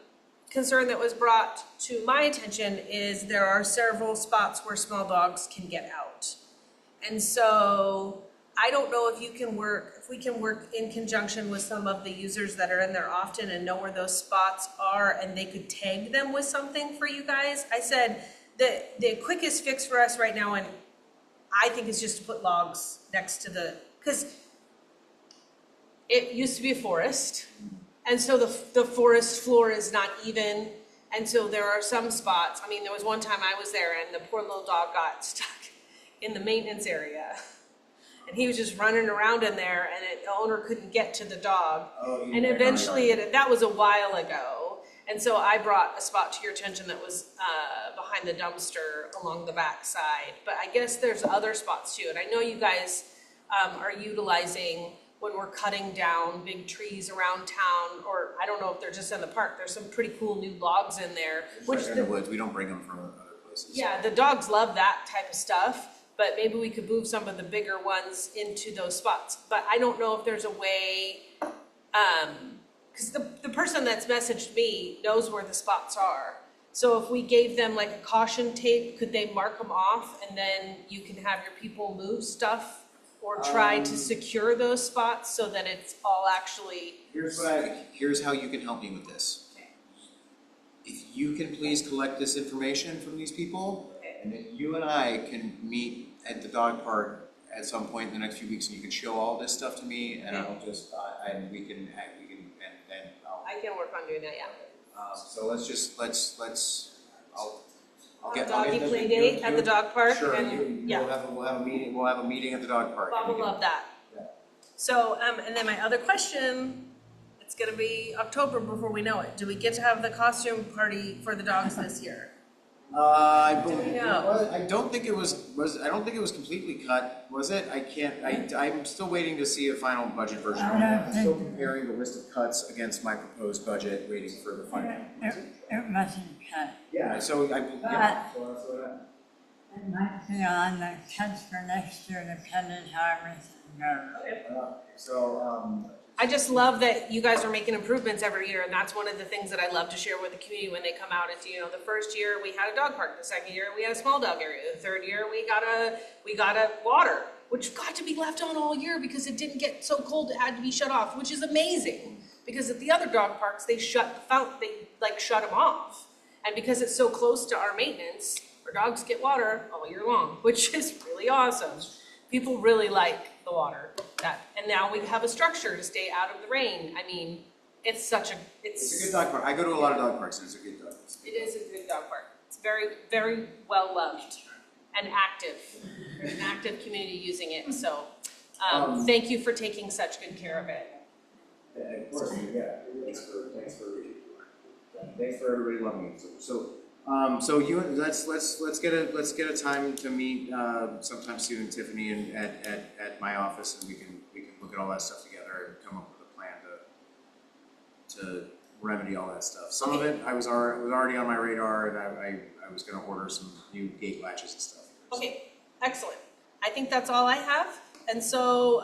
concern that was brought to my attention is there are several spots where small dogs can get out, and so I don't know if we can work in conjunction with some of the users that are in there often and know where those spots are, and they could tag them with something for you guys. I said the quickest fix for us right now, and I think is just to put logs next to because it used to be a forest, and so the forest floor is not even, and so there are some spots. I mean, there was one time I was there, and the poor little dog got stuck in the maintenance area. And he was just running around in there, and the owner couldn't get to the dog. And eventually, that was a while ago. And so I brought a spot to your attention that was behind the dumpster along the back side. But I guess there's other spots too. And I know you guys are utilizing when we're cutting down big trees around town, or I don't know if they're just in the park, there's some pretty cool new logs in there. Which Right in the woods, we don't bring them from other places. yeah, the dogs love that type of stuff, but maybe we could move some of the bigger ones into those spots. But I don't know if there's a way, because the person that's messaged me knows where the spots are. So if we gave them like a caution tape, could they mark them off and then you can have your people move stuff? Or try to secure those spots so that it's all actually. Here's how you can help me with this. If you can please collect this information from these people, and then you and I can meet at the dog park at some point in the next few weeks, and you can show all this stuff to me, and I'll just, and we can, and I'll. I can work on doing that, yeah. So I'll get. Doggy play date at the dog park Sure, and, yeah. we'll have a meeting at the dog park. Bob will love that. Yeah. So, and then my other question, it's gonna be October before we know it. Do we get to have the costume party for the dogs this year? I Do we believe, know? I don't think it was completely cut, was it? I'm still waiting to see a final budget version. I'm still comparing the list of cuts against my proposed budget, waiting for the final. It wasn't cut. Yeah, so But it might be on the cuts for next year, depending how everything goes. So, I just love that you guys are making improvements every year, and that's one of the things that I love to share with the community when they come out. It's, you know, the first year we had a dog park, the second year we had a small dog area, the third year we got a water, which got to be left on all year because it didn't get so cold it had to be shut off, which is amazing. Because at the other dog parks, they shut them off. And because it's so close to our maintenance, our dogs get water all year long, which is really awesome. People really like the water. And now we have a structure to stay out of the rain. I mean, it's a it's a good dog park. I go to a lot of dog parks, and it's a good dog park. it is a good dog park. It's very, very well loved and an active community using it. So, thank you for taking such good care of it. Of course, yeah. Thanks for everybody loving it. So let's get a time to meet sometime soon, Tiffany, and at my office, and we can look at all that stuff together and come up with a plan to remedy all that stuff. Some of it was already on my radar, and I was going to order some new gate latches and stuff. Okay, excellent. I think that's all I have. And so,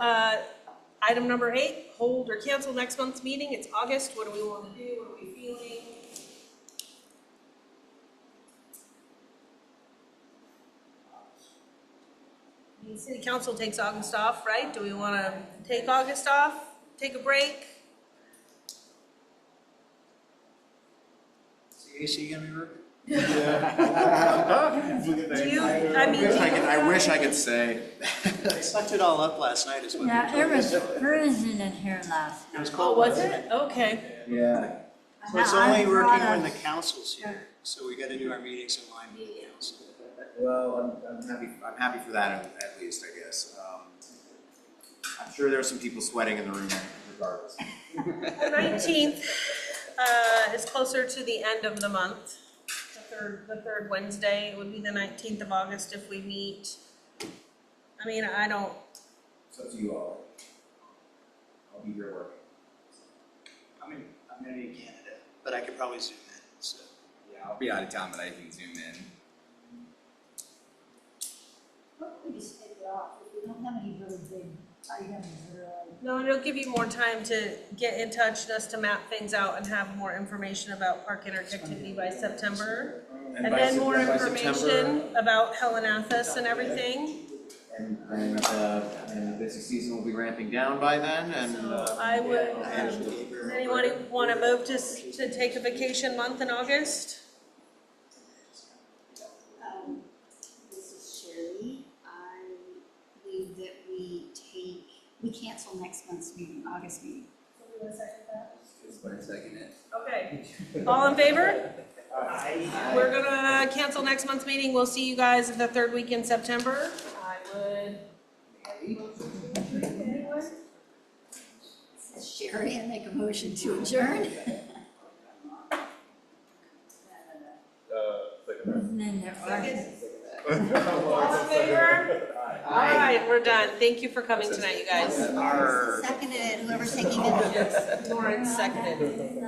item number 8, hold or cancel next month's meeting. It's August. What do we want to do? What are we feeling? The city council takes August off, right? Do we want to take August off? Take a break? Is the AC gonna be working? Do you, I mean, I wish I could say. I sucked it all up last night, is what Yeah, they it told me. was freezing in here last It was night. cold. oh, was wasn't it? Okay. Yeah. So it's I only brought working when the us- council's here, so we gotta do our meetings in line with the council. Well, I'm happy for that at least, I guess. I'm sure there are some people sweating in the room regardless. The 19th is closer to the end of the month. The third Wednesday, it would be the 19th of August if we meet. I mean, I don't, It's up to you all. I'll be here working. I'm gonna be in Canada, but I could probably zoom in, so. Yeah, I'll be out of town, but I can zoom in. Why don't we just take it off? If we don't have any really big items that are like. no, it'll give you more time to get in touch, just to map things out and have more information about park interconnectivity by September. And then more by information September, about Helenathus and everything. and the busy season will be ramping down by then, and. So I would, does anyone want to move to take a vacation month in August? This is Sherry. I believe that we cancel next month's meeting, August meeting. Second it. Okay, all in favor? We're gonna cancel next month's meeting. We'll see you guys the third week in September. I would. Anyone? This is Sherry, and make a motion to adjourn. Isn't in there, Second. All in favor? All right. right, we're done. Thank you for coming tonight, you guys. Seconded, whoever's taking it. Lauren seconded.